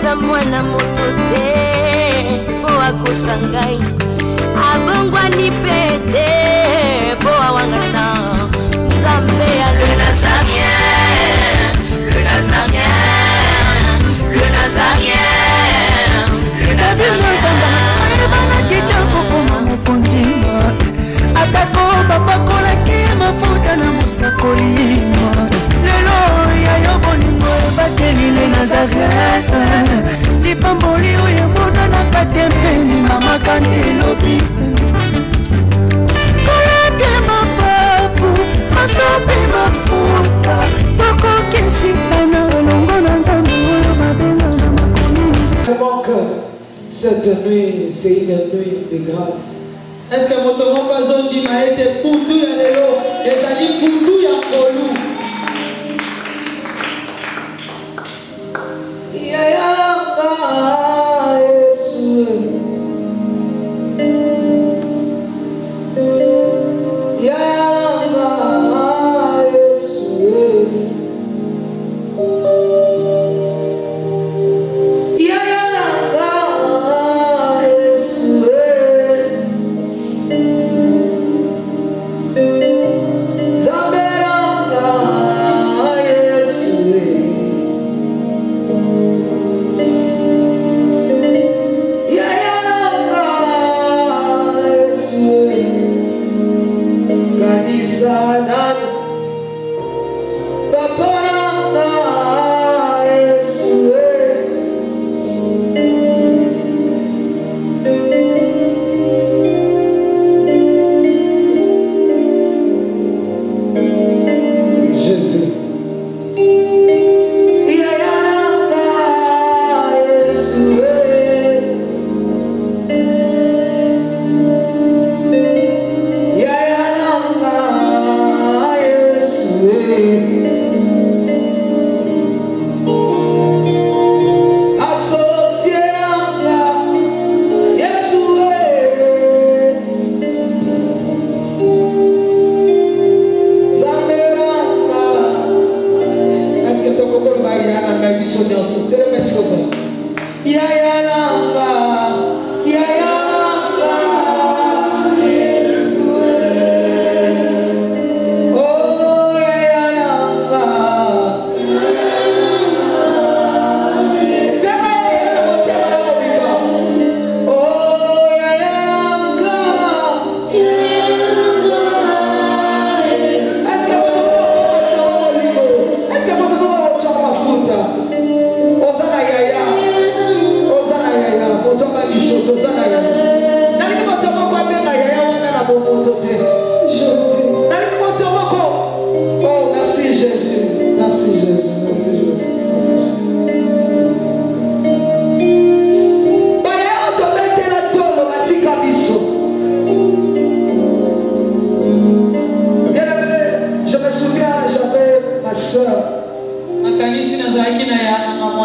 Aza mwana moto te po akosa ngai abongwani pete po awangata Nzambe ya le Nazarien, le Nazarien, le Nazarien, le Nazarien. Bana kitoko koma mokondima atako babakolaki mafuta na mosakolima lelo yayo bolingo ebateli le Nazareth lipamboli oyo emonanaka tempeni mama kandi elobi kolabye mapapu masope mafuta tokokisikana elongo na Nzambe oyo babenga na makomi. Cette nuit, c'est une nuit de grâce. Est-ce que votre occasion dit m'a été pour tout ya lelo, les amis pour tout ya ngolu. Ya ya ba Yesu. Ya ba Yesu. Ya ba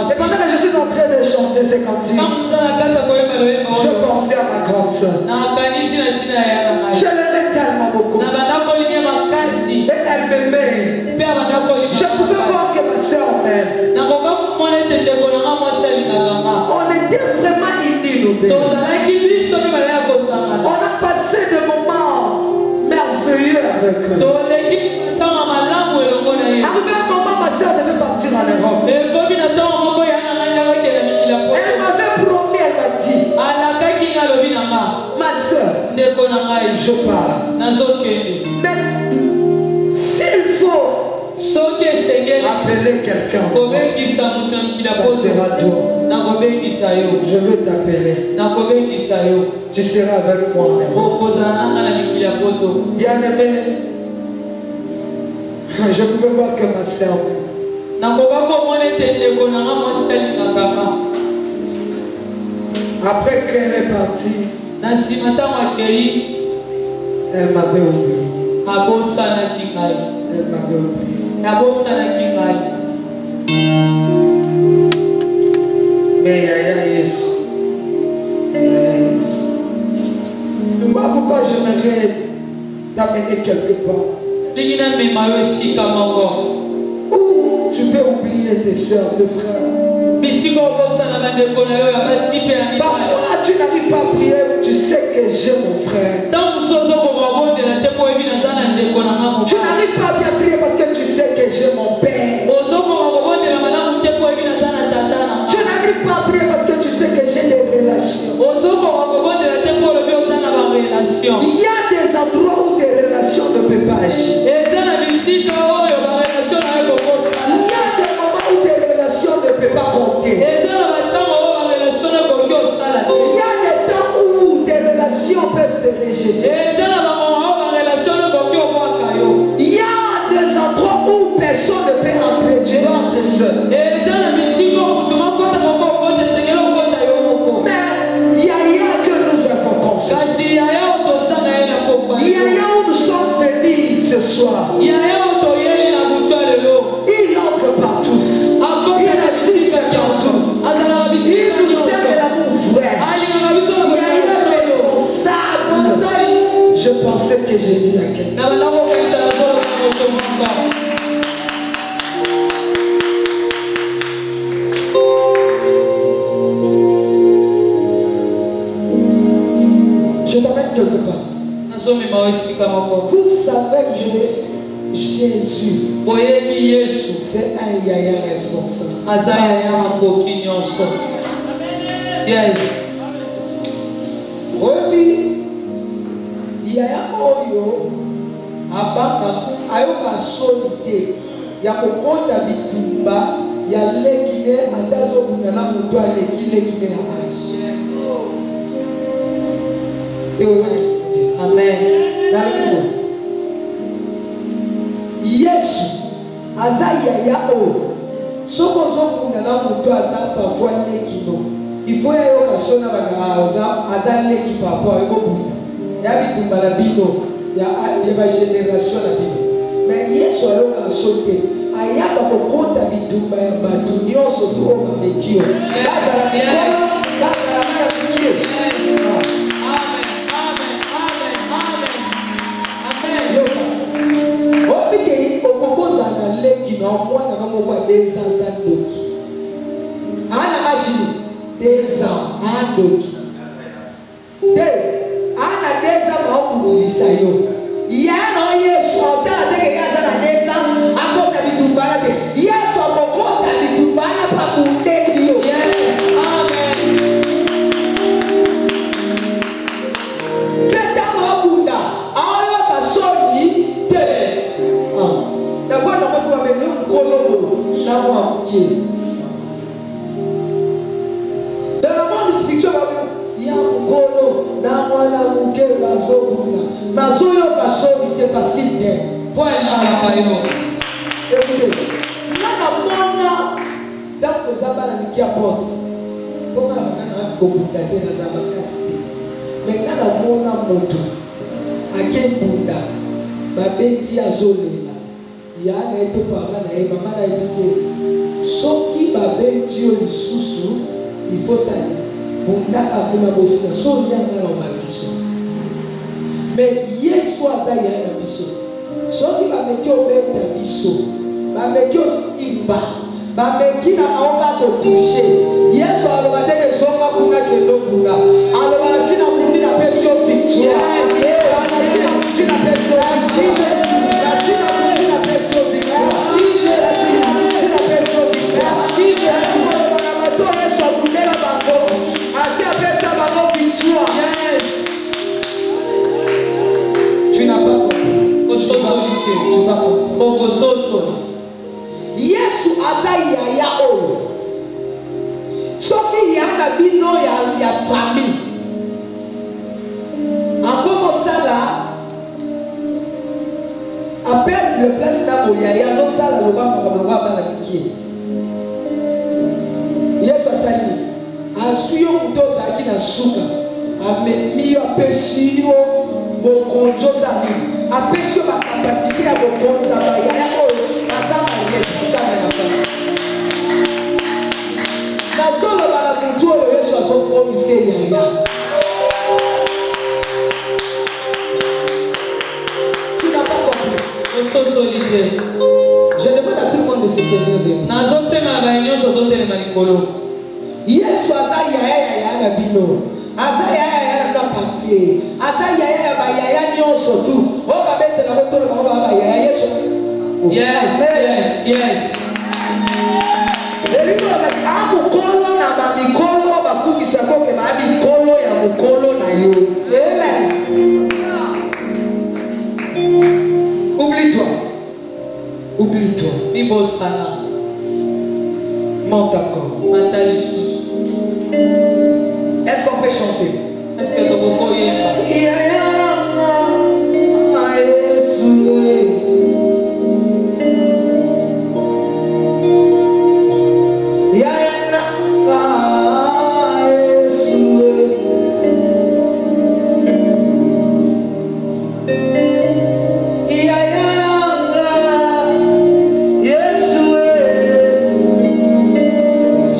C'est pendant que je suis en train de chanter ces cantiques, je pensais à ma grande soeur. Je l'aimais tellement beaucoup. Et elle m'aimait. Je pouvais voir que ma soeur m'aime. On était vraiment unis, nous deux. On a passé de moments merveilleux avec eux. Arrivé un moment, ma soeur devait partir en Europe. Elle m'avait promis, elle m'a dit, ma soeur, je pars. Mais s'il faut appeler quelqu'un, ça sera toi. Je veux t'appeler. Tu seras avec moi. Bien-aimé, je pouvais voir que ma soeur, après qu'elle est partie, elle m'avait oublié. Elle m'avait oublié. Mais Yaya Yesu. Pourquoi j'aimerais t'amener quelque part où tu peux oublier tes soeurs, tes frères. Parfois tu n'arrives pas à prier, tu sais que j'ai mon frère. Tu n'arrives pas à bien prier parce que tu sais que j'ai mon père. Tu n'arrives pas à prier parce que tu sais que j'ai des relations. Il y a des endroits où tes relations ne peuvent pas agir. Il y a des moments où tes relations ne peuvent pas compter. Il y a des temps où tes relations peuvent te rejeter. Il y a des endroits où personne ne peut entrer. Tu dois entrer seul. Mais il y a que nous invoquons. Il y a où nous sommes venus ce soir. Il entre partout. Il assiste partout. Il nous sert de l'amour frère. Il est responsable. Je pensais que j'ai dit à quelqu'un. Je t'amène quelque part. Vous savez que Jésus, c'est un yaya responsable. Yes. Oui, yaya oyo abanga ayoka solite ya kokonda bitumba ya lekile atazo kunana mutu alekile kile na age. Amen. Yesu aza yaya oyo soko zokuna mutu aza parfois lekino il faut yoka sona bagaza aza leki papa ekobunda ya bitumba na bino ya ba génération na bino mais Yesu aloka sote ayaka kokonda bitumba ya batu nyonso tu o mamekio bazala mikolo bazala mamekio. Leki na mwana kama kwa 2 ans za doki. Ana aji 2 ans doki. Ana 2 ans maokulisa yo. Yana Yesu otala teke kaza na 2 ans akota bitumbana te. Yesu akokota bitumbana pa kundeli yo. Amen. Peta mabunda ayo kasoni te. D'abord, on va faire un colombo dans le monde spirituel, il y a un colo dans la bouquet, la zone. Ma zone, la personne était passée d'elle. Écoutez, là, la mona, dans le zabala qui apporte. Comment la mona a combattu dans la zabakasité. Mais là, la mona moto, à quel bunda, ma bêtise à zone. Ya na eto papa na e mama na ebise soki babeti yo lisusu il faut ça bundaka kuna bosia so yanga na bakiso mais Yesu aza ya na biso soki bameki obeta biso bameki osimba bameki na maoka ko toucher Yesu aloba teke zonga kuna kendo kuna aloba na sina mundi na pesi yo victoire na sina mundi na pesi yo victoire. Tu n'as pas compris. Tu vas comprendre. Yesu aza yaya oyo. Soki yanga bino ya famille. Encore ça là. Appelle le place là où yaya no sala le ba na piqué. Yesu asali. Asuyo mtoza akina suka. Amemi apesi yo bokonjo sami. Apesi yo ba capacité ya bokonza ba yaya oyo azama responsable na famille. Na solo ba la mutu oyo Yesu azopromise yaya. Tu n'as pas compris. Je demande à tout le monde de se tenir bien. Yesu aza yaya na bino. Aza yaya na quartier. Aza yaya ba yaya nyonso tu. O ba bete na boto na ba yaya Yesu. Yes. Elimo ba mukolo na ba mikolo ba kumisa ko ke ba mikolo ya mukolo na yo. Amen. Oublie-toi. Bibo sana. Monte encore. Est-ce qu'on peut chanter? Est-ce que tu peux yemba?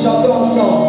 Chantons ensemble.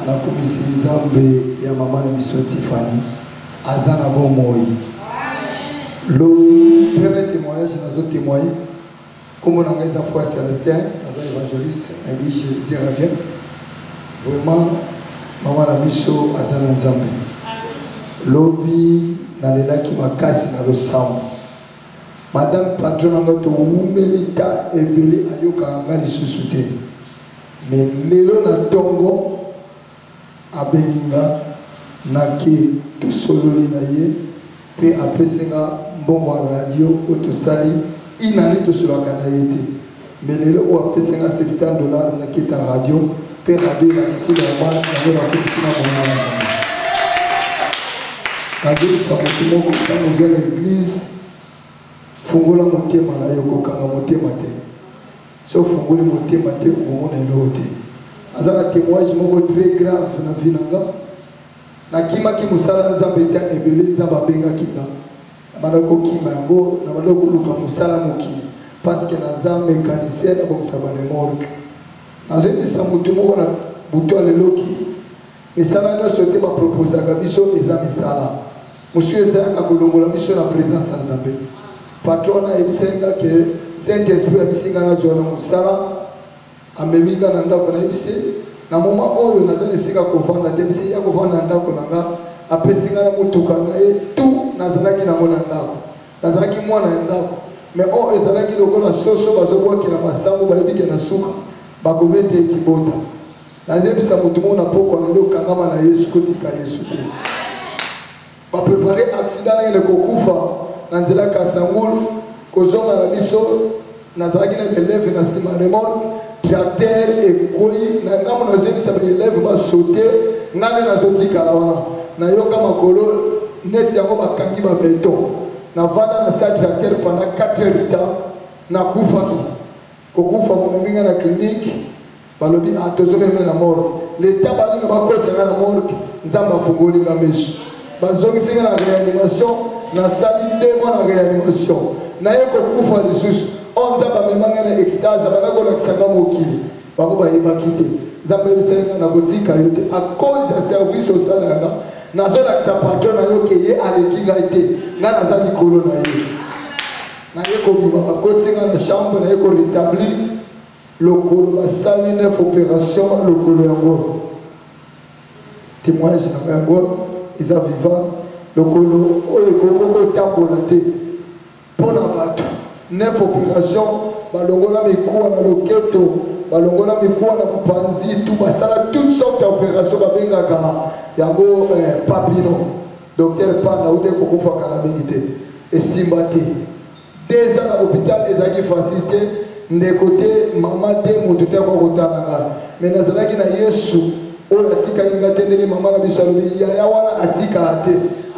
nakumisi nzambe ya mama na biso Tiffany aza na bon moi. Le premier témoignage nazo témoigner comme on a eza foi Célestin aza évangéliste et je reviens vraiment mama na biso aza na nzambe lobi na lelaki makasi na losambo madame patron na ngoto umelita ebele ayoka nga lisusu te mais lelo na tongo abelinga naki tosololi na ye pe apesenga mbongo ya radio otosali inani tosolaka na ye te mais lelo oyo apesenga $70 nakita radio pe radio nakisi na mwa yango nakisi na mwana nazoyisa moto moko ntango oza na église fungola motema na yo kokanga motema te so fungoli motema te okomona eloko te aza na témoignage moko très grave na vie na nga nakimaki mosala nzambe te ebele nzambe abengaki nga nabanda kokima yango nabanda koluka mosala mokili parceke naza mécanicien nabongisa banemorke nazoyebisa motu moko na butu ya leloki misala nyonso te baproposaka biso eza misala mosu ezalaka kolongola biso na présence ya nzambe patron ayebisenga ke saint esprit abisinga nazwa na mosala ameminga na ndako nayebisi na moma oyo naza na esika kovanda te bisi ya kovanda na ndako na nga apesinga na motuka na ye tu nazalaki nango na ndako nazalaki mwana ya ndako mais oyo ezalaki lokola soso bazobwakela masango bayebike na suka bakobete ekibota nazebisa motu moko na poko na nde okangama na yesu kotika yesu te baprepare accident nangele kokufa na nzela kasangulu kozonga na biso nazalaki na beleve na nsima remorke tracteur ekwei na ngambo nazobisa baeleve basaute ngai nde nazotikala wana nayoka makolo neti yango bakangi babeton navanda na sa tracteur pendant 4 heures du temps nakufaki kokufa momeminga na clinique balobi tozomeme na morgue leta balinga bakolesanga na morgue nzambe afungolinga meso bazongisinga na réanimation nasali 2 mois na réanimation naye kokufa lisusu oyo nzambe amemanga na extase abanda kolakisanga mokili bango bayebaki te nzambe ebisenga na kotika yo te a cause ya service osalanga nazolakisa patron na yo ke ye aleki ngai te ngai naza likolo na ye naye kobima bakotinga na chambre naye korétablir lokolo basali 9 opération lokolo yango témoignage na yango eza vivante lokolo oyo ekokoko otambola te mpo na bato 9 opération balongola mikuwa na loketo balongola mikuwa na mopanzi tu basala toute sorte ya opération babengaka yango papino docteur panda ute kokufaka na mingi te esimba te 2 ans na hôpital ezalaki facilité ndeko te mama te moto te akokotana ngai me nazalaki na yesu oyo atikaki nga te ndenge mama na biso alobi yaya wana atika te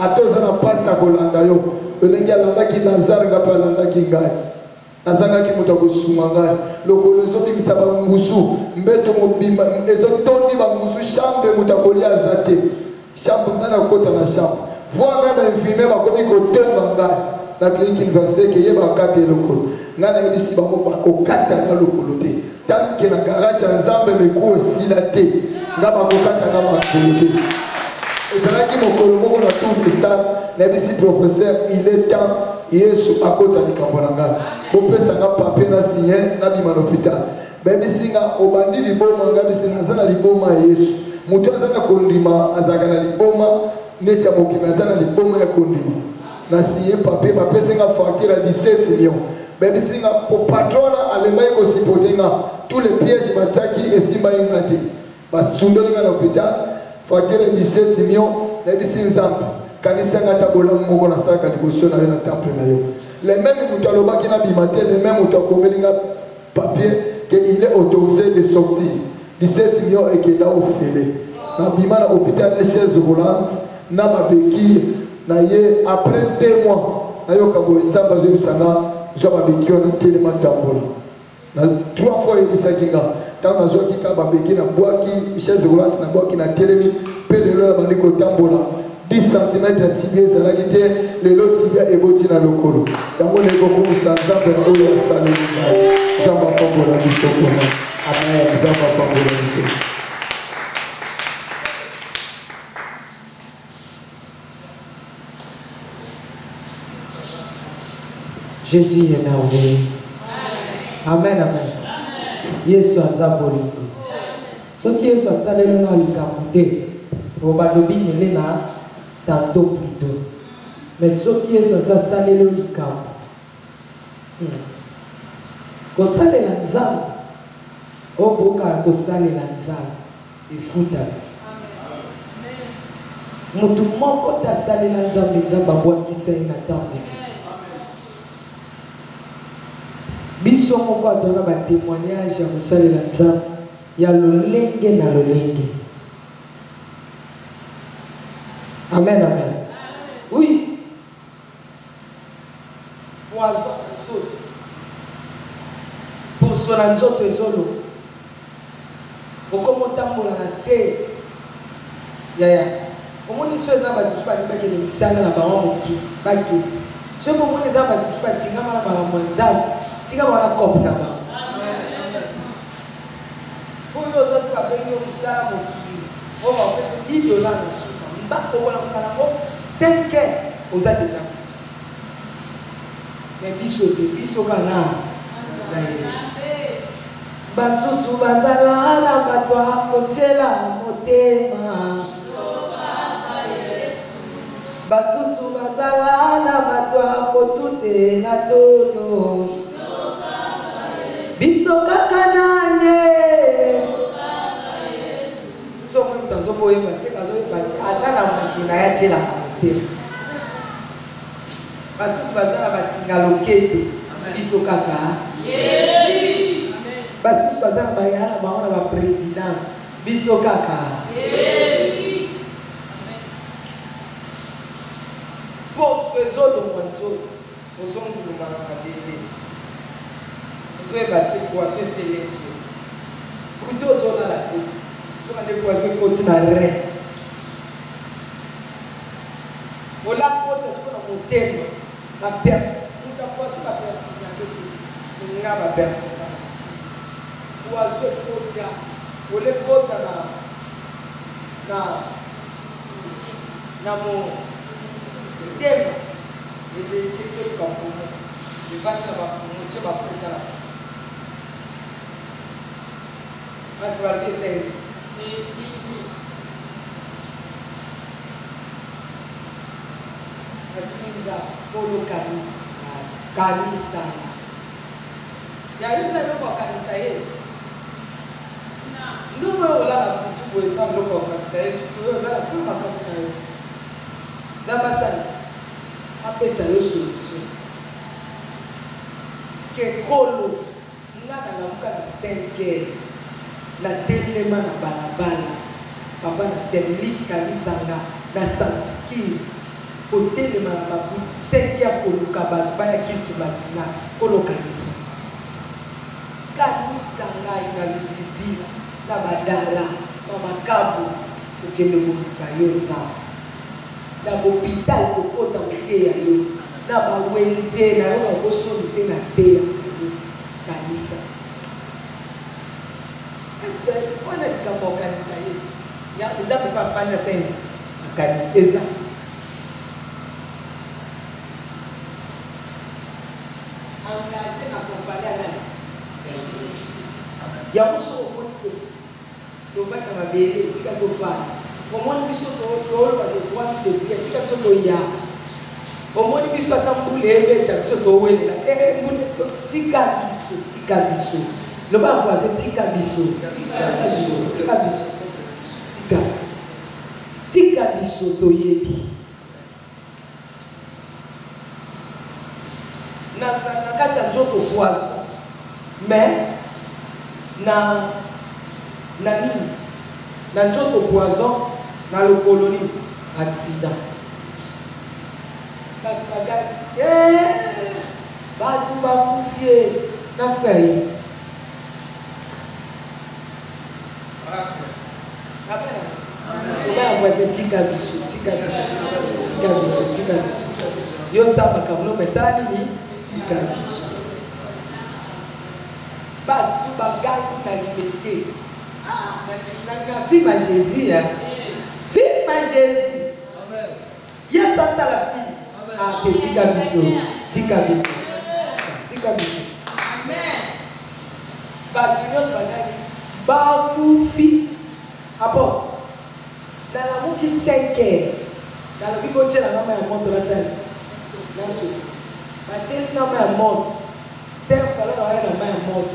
ate oza na mpasi ya kolanda yo lolenge alandaki lazare nga mpe alandaki ngai nazangaki moto akosunga ngai lokolo ezobimisa bangusu mbeto mobimba ezotondi bangusu chambre moto akolia aza te chambre ngai nakokota na chambre voi meme infirme bakomi kotonga ngai na clinique université ke yebaka te lokolo ngai nayebisi bango bakokatanga lokolo te tanke na garage ya nzambe mekuwa esila te nga bakokatanga makolo te ezalaki mokolo moko na tour de salle nayebisi professeur il est temps yesu akota likambo na ngai bopesanga papier na signé nabima na hôpital bayebisi nga obandi liboma nga bisi naza na liboma ya yesu moto aza na kondima azalaka na liboma neti ya mokili aza na liboma ya kondima na signé papier bapesenga facture ya 17 millions bayebisi nga patrona alembaki kosipote nga tous les pièges batiaki esimbai nga te basundoli nga na hôpital facture ya 17 millions nayebisi nzambe kanisa nga ta bolamu moko nasalaka liboso na yo na temple na yo le même moto alobaki nabima te le même moto akomeli nga papier que il est autorisé de sortir 17 millions ekenda ofele nabima na hôpital na chaise roulante na babeki na ye après 2 mois nayoka boye nzambe azoyebisanga zwa babeki wana telema tambola na 3 fois yebisaki nga ntango nazwaki ka babeki na bwaki chaise roulante na bwaki na telemi mpe lelo nabandi kotambola 10 cm ya tibia ezalaki te lelo tibia eboti na lokolo yango nayekokomisa nzambe na oyo asaleli ngai nzambe apambola biso koma amen nzambe apambola biso Jésus est merveilleux. Amen, amen. Yesu azaboliko. Ce qui est sur ça, les gens ont capté. Au badobi, il est là, tantôt plutôt. Mais ce qui est sur ça, les gens ont capté. Quand ça, les gens ont au boka, quand ça, les gens ils foutent. Mutu moko ta sali na nzambe nzamba bwakisa ina temps biso moko adona ba témoignage ya kosalela nzambe ya lolenge na lolenge. Amen, amen. Oui. Poison nzoto poso na nzoto ezolo okomotambola na se yaya omoni so eza bato bakende misala na bango moki bake soki omoni eza bato batingama na makambo ya nzambe tika wana kope na bango oyo oza so babengi yo mosala mokili oyo bapesa $10 na susa mbako okolamuka nango 5 heures oza deja me biso te biso kana basusu bazala na bato akotiela motema basusu bazala na bato akotute na tono biso kaka nanye so moto azokoyeba se azoyeba ata na moto na ye atielaka motema basusu bazala basinga loketo biso kaka basusu bazala bayala bango na baprésidence biso kaka poso ezolongwa nzoto ozonguluma na mabele ozoyeba te poaso esele nzoto kutu ozolala te soka nde poaso ekoti na rein olakota siko na motema muta poaso baperfisake te nga baperfisaka poaso ekota olekota na mo tema ele kapumo levanta bapumo tse bapota bato balekesele atimiza polo kanisa yayosa eloko ya kanisa yesu ndumwe olala kutu boeza eloko ya kanisa yesu toyolala po makambo na yo nzambasani apesa yo solution kekolo nga nalamuka na 5 heures natelema na balabala papa na serli kanisanga na sanskir kotelema na babu 5 heures koluka bato baya kilti batina kolokanisa kanisa ngai na lusizila na badala na makabu okende koluka yo nzambe na bopital kokota moteya yo na bawenze na yo bakosoni te na te ya kanisa eske wana likambo ya kanisa yesu eza pepa afanda sene na kanisa eza engage na kompania na yango soko omoni te tobaka mabele etika tofana omoni biso tooloba todroit de tika biso toya omoni biso ata mbula ebeta biso towelela tika biso loba voisin tika biso tika biso toyebi na kati ya nzoto poison mais na nini na nzoto poison na lokolo nini accident bato bagai bato bakufie na frère tika biso yo sambaka mnoko esala nini tika biso bato bagai na liberté na film à Jésus film à Jésus Yesu asala film tika biso tika biso. Amen. Bato nyonso banani bakufi. Abo. Dans la moue qui 5 heures. Dans le bico tient la main à monte la scène. Naso. Mathieu na main à monte. C'est fallait la main à monte.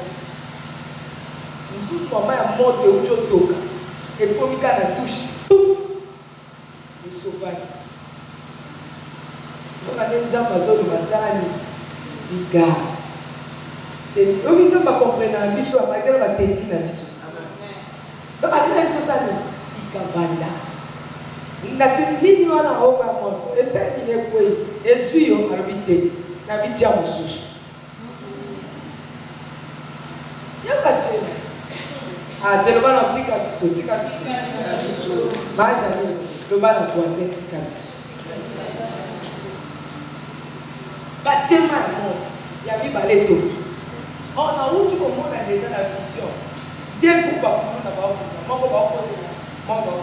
Nous sommes la main à monte de ucho toka. Et pour mi kana touche. Nous sauvons. Donc à des gens bazo de basani. Diga. Et eux ils ne comprennent pas biso à malgré la tête na biso. Amen. Donc à des gens ça diga banda. Nini wana hoka moto esa kile kweli ezuyo arbite na bitia musu yaba tena telo bana tika biso maja ni lo bana tuanze tika biso batema no ya bibale to on a uti ko mona déjà la vision dès que ba kuna ba moko ba ko moko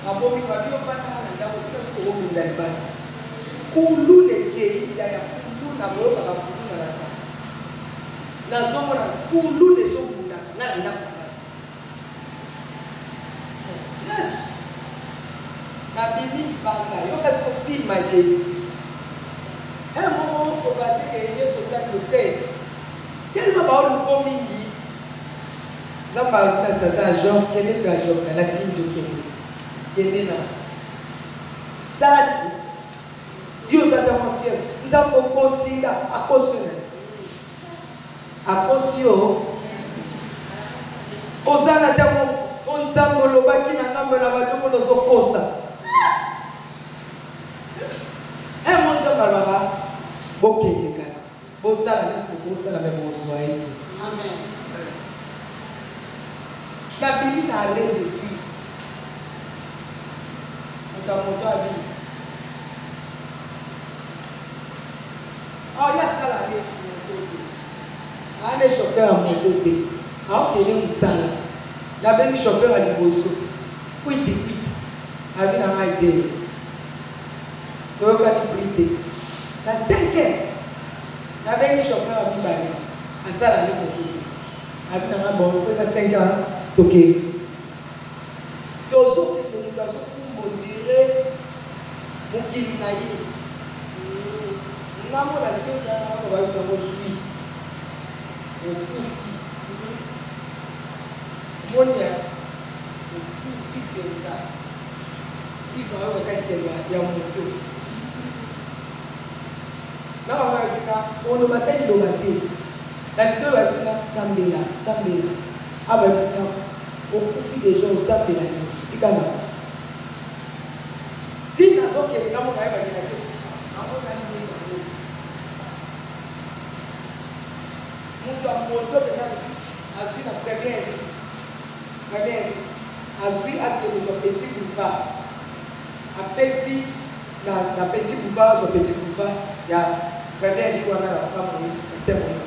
abomi babio pana na ndako tsa ko wo ndani bana kulu le kei ya kulu na moyo ka kulu na rasa na somo na kulu le so kunda na ndako yes na bibi banga yo ka so film ma Jesus momo ko ba te ke Yesu sa ko te tellement ba o ko mingi na ba na sata Jean kene ka Jean na tinjo kene Kenena. Ça, Dieu a tellement fier. Nous avons considéré à cause de Osana tellement on s'ambo le baki na ngambo na bato ko zo kosa. Mon zambara bokende kasi. Bosala nisiko bosala même ozwaite. Amen. La Bible a l'air de plus. Dans mon temps, il y a ça là, il y a des chauffeurs à mon côté. Alors, il y a des salles. Il y a des chauffeurs à l'Ibosso. Oui, tu es avec la main de Dieu. Tu as brité. La 5 heures, il y avait des chauffeurs à Bibali. À ça là, il y a des chauffeurs. Avec la main de Dieu, 5 heures, toqué. Tozo, on dirait mon kili na ye namo la tête na ba sa mo sui monia fi penza iva o ka sema ya moto na ba sika ono bateli do bate la tête ba sika sambela aba sika o fi des gens sambela tikana si na zoke kama kaiba kinacho hapo ndani ni mtu amoto binafsi azui na première azui akele zo petit boulevard apesi na petit boulevard ya première iko na kama ni system hizo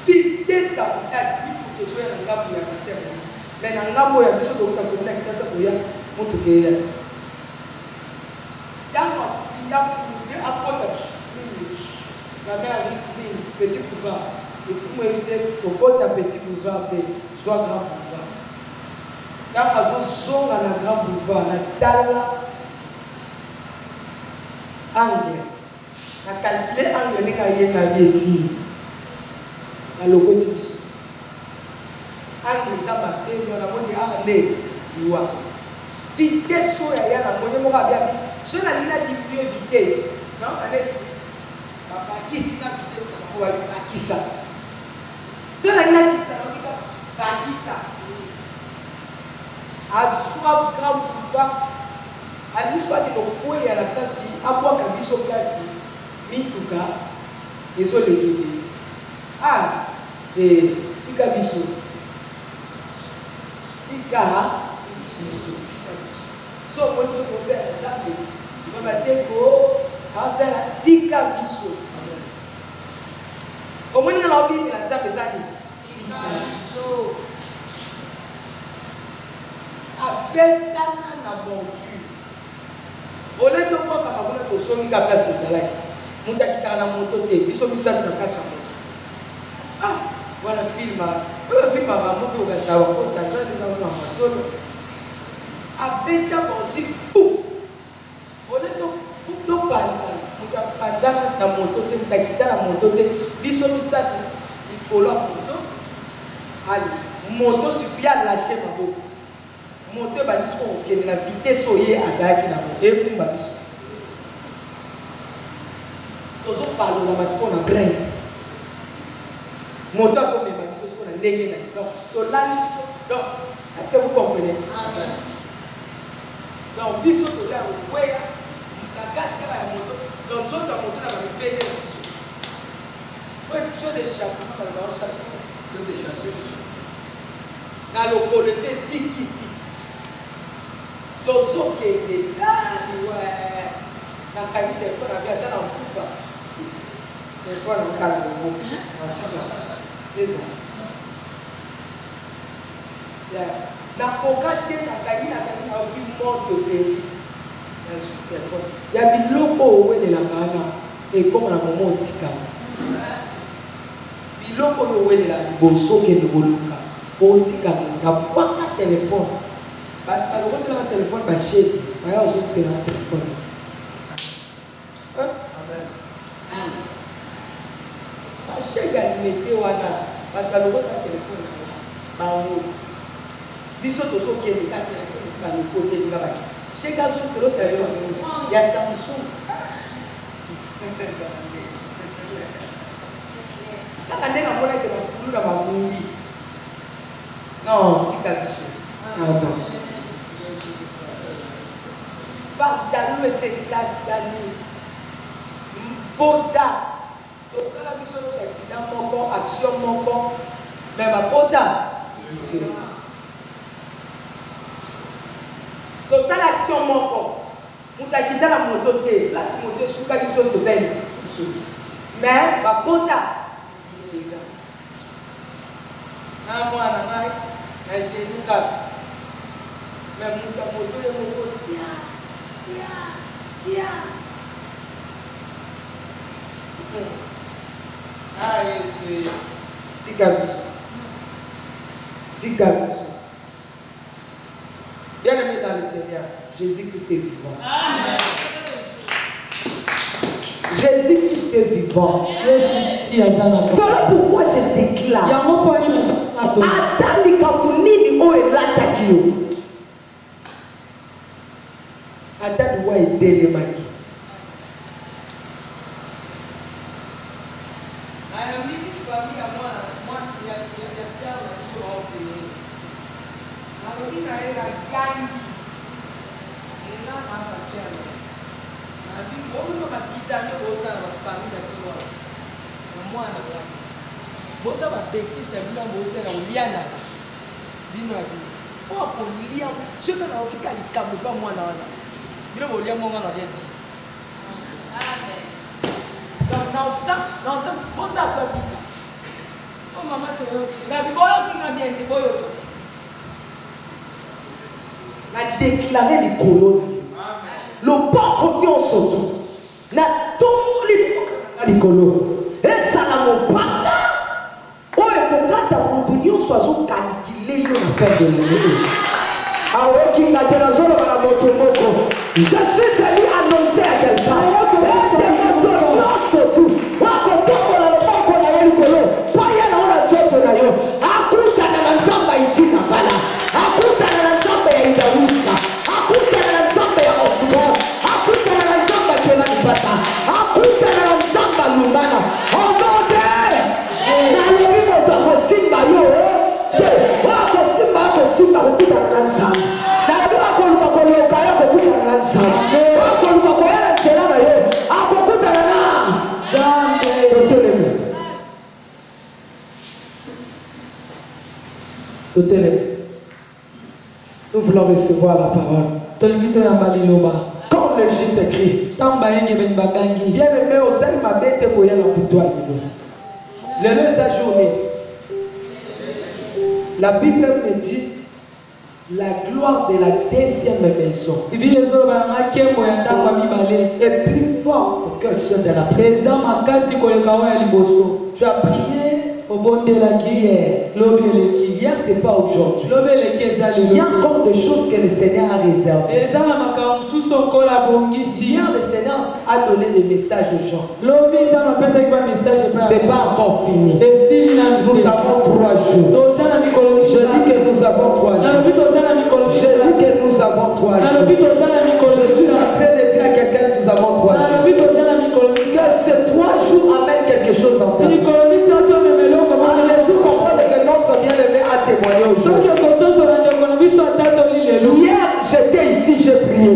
vitesse à tasbitu kesho ya ngabu ya system hizo mais na ngabu ya biso ko utakuta kichasa kuya muito que yango ya apota na mère ni petit boulevard est-ce que moi c'est au pota petit boulevard de soit grand boulevard yango azosonga na grand boulevard na tala angle na calculer angle ni ka yenga biesi na lokoti biso angle za ba te na moni angle iwa vitesse oya ya na moni moko abia so na lina diminuer vitesse non allez papa kisi na vitesse na ko ba kisa so na lina kisa na kika ba kisa azwa grand boulevard aliswa de lokwe ya la kasi abwa kabiso kasi mituka ezolekele tika biso so moi je conseille à Jambe tu vas mettre asala tika biso au moins na lobi na Jambe sani tika biso abetana na bon Dieu au lieu de quoi par exemple to somi ka place de travail muta kitana moto te biso bisatu na kati ya moto. Ah, voilà film ba moto ga sawa ko sa twa des na masolo. Abeta boti pou. Oleto to panza, muta panza na moto te muta kitana moto te biso bisatu ikolo moto. Ali moto si bien lâcher maboko. Moto ba biso ko ke na vitesse oye azaki na moto e kumba biso. Tozo parle na masiko na prince. Moto so mema biso so na ndenge na. Donc to lani biso. Donc est-ce que vous comprenez? Amen. Donc biso to za weya na kati kama ya moto. Donc zoto ya moto na ba pede na biso. Ouais, biso de chapeau na ba chapeau. De chapeau. Na lo connaissez zikisi. Tozo ke de lani ouais. Na kali telefone na via tana kufa. Telefone na kala ngo. Na pokate na kali na oki moto de. Na su telefone. Ya biloko wele la kana e koma na momo tika. Biloko yo wele la boso ke de boluka. O tika na kwaka telefone. Ba lo na telefone ba shake. Ba ya ozo se na telefone. Chega meteu wana bakalo kota telefone ba ngo biso to so ke ni ka telefone sa ni kote ni ba chega zo se lo telefone ya Samsung kaka ndenga mona ke ba kulula ba mungi non tika biso ba dalu se dalu bota to sala biso no accident moko action moko mais ba bota to sala action moko mutakita la moto te place moto suka biso to zeli mais ba bota na mwana ngai na jeluka mais muta moto ye moko tia ah Yesu tika biso bien aimé dans le Seigneur Jésus-Christ est vivant. Amen. Jésus-Christ est vivant. Voilà pourquoi je déclare atali kamunini o elataki yo atali wa etelemaki. Bosa ba bêtise na bino bosa na uliana bino abi o akolia soka na okika likambo ba mwana wana bino bolia mwana na dia 10 amen donc na ça bosa to bika o mama to yo na bi boyo kinga bien te boyo to na déclarer les colons amen le poko nyonso na toli les colons esa na mopanga oye kokata mutu nyonso azokalikile yo na fin de l'année aokinga te nazoloba na moto moko je suis allé annoncer à quelqu'un ete moto nyonso tu wakotokola loboko na ye likolo paya na ona nzoto na yo akutana na nzambe ya itina bala akutana na nzambe ya idawuska akutana na nzambe ya osubor akutana na nzambe ya kena libata akutana na nzambe ya lumbana onote nalobi moto akosimba yo wakosimba akosimba kokutana na nzambe nalobi akoluka koloka yo kokutana na nzambe akoluka koyala nzela na ye akokutana na nzambe toteleme. Nous voulons recevoir la parole. Comme le juste écrit. Bien aimé au sein de ma bête pour y aller pour toi. Le sa journée. La Bible me dit la gloire de la deuxième maison est plus forte que celle de la première. Tu as prié hier, c'est pas aujourd'hui. Il y a encore des choses que le Seigneur a réservées. Hier, le Seigneur a donné des messages aux gens. C'est pas encore fini. Nous avons 3 jours. Je dis que nous avons 3 jours. Je dis que nous avons 3 jours. Je suis en train de dire à quelqu'un que nous avons 3 jours. Que ces 3 jours amènent quelque chose dans sa vie. Allez-vous comprendre que notre bien-aimé a témoigné aujourd'hui. Hier, j'étais ici, j'ai prié.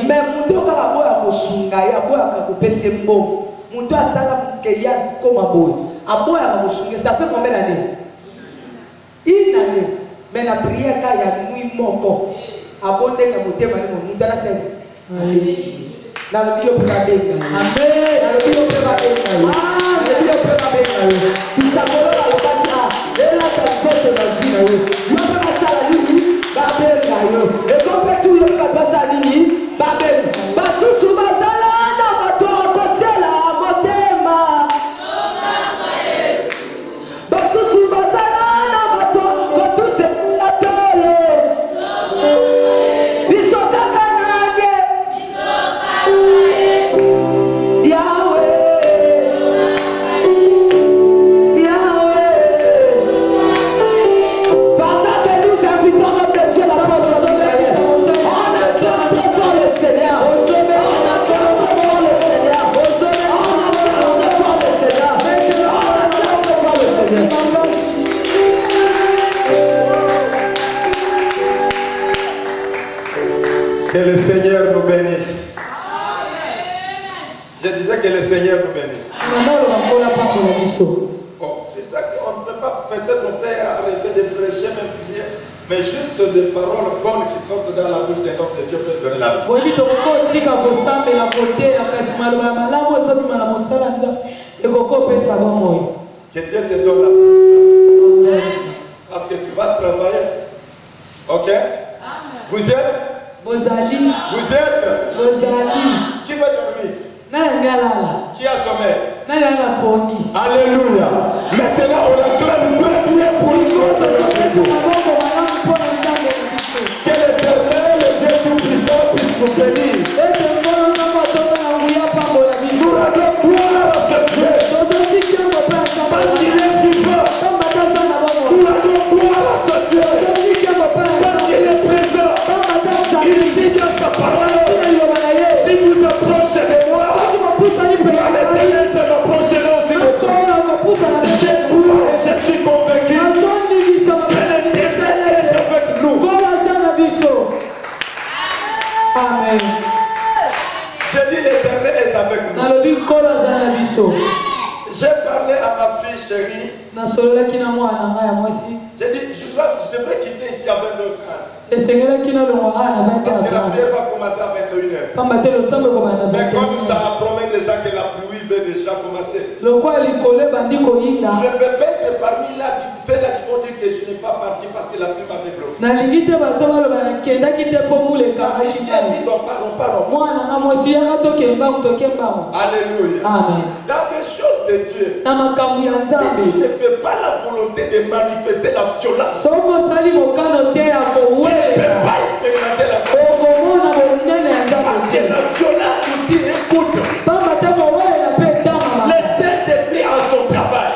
Mais mon Dieu a kosunga ya boya kakopese mbo. Mon Dieu a sala keya comme aboy. Aboya kosunga, ça fait combien d'années? Une année. Mais la prière quand il y a nuit moko. Abonde na motema ni mon Dieu la scène. Na le bio pour la benga. Amen. Na le bio pour la benga. Ah, le bio pour la benga. Tu t'appelles la basa. Et là tu fais de la vie na yo. Yo pas ça la vie. Ba benga yo. Et comme tout yo pas ça ni. Ba benga. Ba susu bazala na bato kotela motema. Ba susu bazala na bato kotela tole. Biso kaka nage. Que le Seigneur nous bénisse. Je disais que le Seigneur nous bénisse. Bon, c'est ça qu'on ne peut pas, peut-être on peut arrêter de prêcher, même prier, mais juste des paroles bonnes qui sortent dans la bouche d'un homme de Dieu peut donner la vie. Que Dieu te donne la vie. Parce que tu vas travailler. Ok? Vous êtes? Vous êtes? Qui veut dormir? Qui a sommeil? Alléluia. Maintenant, on acclame Dieu pour une autre chose. Que l'Éternel, le Dieu tout-puissant, puisse nous bénir. Nous rendons gloire à ce Dieu. Parce qu'il est vivant. Nous rendons gloire à ce Dieu. Parce qu'il est présent. Il dit dans sa parole. Si vous approchez de moi, l'Éternel se rapprochera aussi de toi. Je crois et je suis convaincu que l'Éternel est avec nous. Amen. Je dis l'Éternel est avec nous. J'ai parlé à ma fille chérie. J'ai dit, je devrais quitter ici à 22h30. Parce que la prière va commencer à 21h. Mais comme ça promet déjà que la pluie va déjà commencer. Je ne vais pas être parmi ceux-là qui vont dire que je n'ai pas parti parce que la pluie m'avait bloqué. Alléluia. Dans les choses de Dieu, si tu ne fais pas la volonté de manifester la violence, tu ne peux pas expérimenter la violence. Parce que la violence aussi écoute. Le Saint-Esprit a son travail.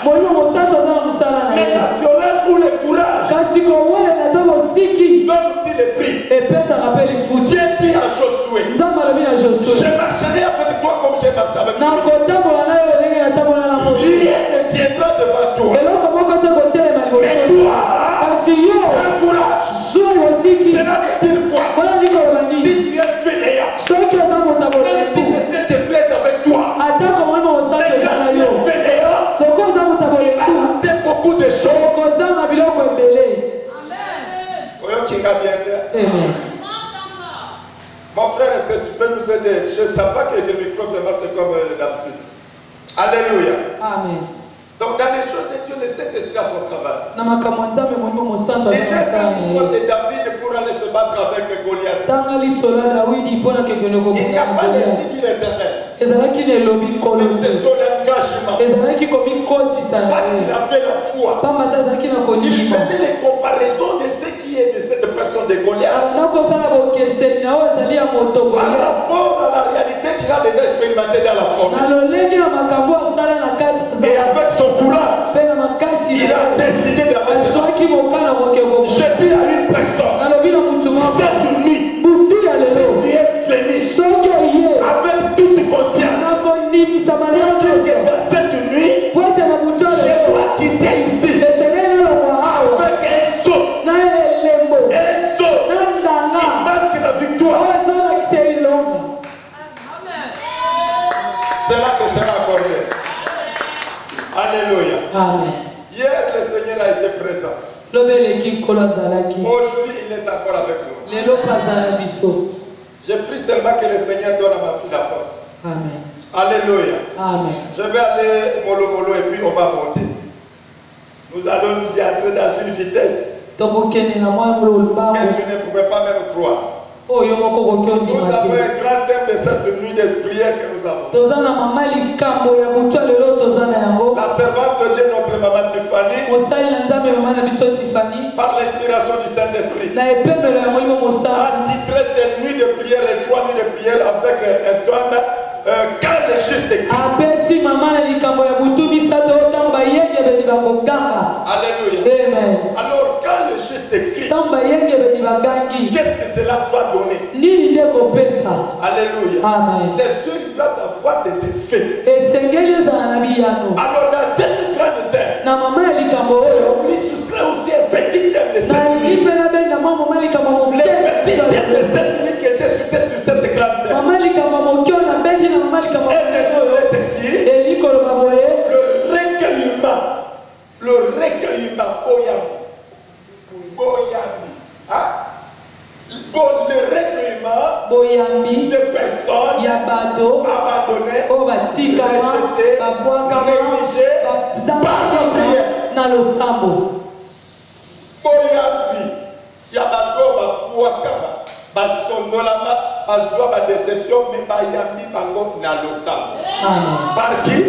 Mais la violence ou le courage, même si le prix. Dieu dit à Josué, je marcherai avec toi comme j'ai marché avec toi. Rien ne tiendra devant toi. Mais toi, un courage. C'est la deuxième fois. Si tu es fainéant, même si le Saint-Esprit est avec toi, mais quand tu es fainéant, il va rater beaucoup de choses. Mon frère, est-ce que tu peux nous aider? Je ne sais pas que le micro vraiment c'est comme d'habitude. Alléluia. Amen. Donc dans les choses de Dieu, le Saint-Esprit a son travail. na makambo ya Nzambe molimo mosantu Les azalaka l'histoire de David pour aller se battre avec Goliath. tanga lisolo ya Dawidi mpona kekende Il n'y a pas de koboma signe éternel. ezalaki na elobi nkolo Mais c'est son engagement. ezalaki komikotisa Parce qu'il avait la foi. pamba te azalaki na Il kondima faisait les comparaisons de ce qui est de cette personne de Goliath nakozala bokeseni na oyo ezali ya moto par Goliath rapport à la réalité qu'il a déjà expérimenté dans la forme. na lolenge ya makambo asala na kati Et avec son courage, mpe na makasi il a décidé d'aller se battre. azwaki mokana kokeko Je dis à une personne, nalobi na mutu moko cette nuit, butu ya lelo tu es fini soki oye avec toute conscience. nakonimisama na yo Dieu que dans cette nuit, po ete na butu ya je lelo dois quitter ici esengeli elongwa awa avec un saut. na elembo Un saut. na ndanga Il marque la victoire. oyo ezolakisa elongo C'est là que sera accordé. Alléluia. amen Hier, le Seigneur a été présent. lobi eleki nkolo azalaki Aujourd'hui, il est encore avec nous. lelo mpe azala na biso Je prie seulement que le Seigneur donne à ma fille la force. amen Alléluia. amen Je vais aller mollo mollo et puis on va monter. Nous allons nous y entrer dans une vitesse tokokende na mwa lolbango que tu ne pouvais pas même croire. oyo moko koki Nous ondima avons te un grand thème de cette nuit de prière que nous avons. toza na mama likambo ya motu ya lelo toza na yango La servante de Dieu, notre maman Tiffany, mosali na nzambe mama na biso tifani par l'inspiration du Saint-Esprit, na epemelo ya molimo a mosantu titré cette nuit de prière et 3 nuits de prière avec un thème quand le juste est. apesi mama na likambo ya butu misato ntango bayengebeli bakoganga Alléluia. amen Alors, quand le juste écrit, ntango bayengebeli bagangi qu'est-ce que cela doit donner? nini nde kopesa Alléluia. amen C'est sûr qu'il doit avoir des effets. esengeli ezala na biyano Alors, dans cette grande terre, na mama ya likambo oyo on lui soustrait aussi un petit thème de cette nalingi nuit. mpe nabenga mwa mama likambo Le petit thème de moke cette nuit que j'ai soutenu sur cette grande terre. mama likambo moke oyo nabengi na mama likambo Elle moke est oyo ceci. eli koloba boye Le recueillement, Boyami. Hein? Bon, le recueillement boyambi de personnes ya bato abandonnées, oyo batikama rejetées, babwakama négligées par la prière. na losambo Boyami. Yabato bakuakama. Basondolama, bazwa ba déception, mais bayambi bango na losambo. amen Par qui?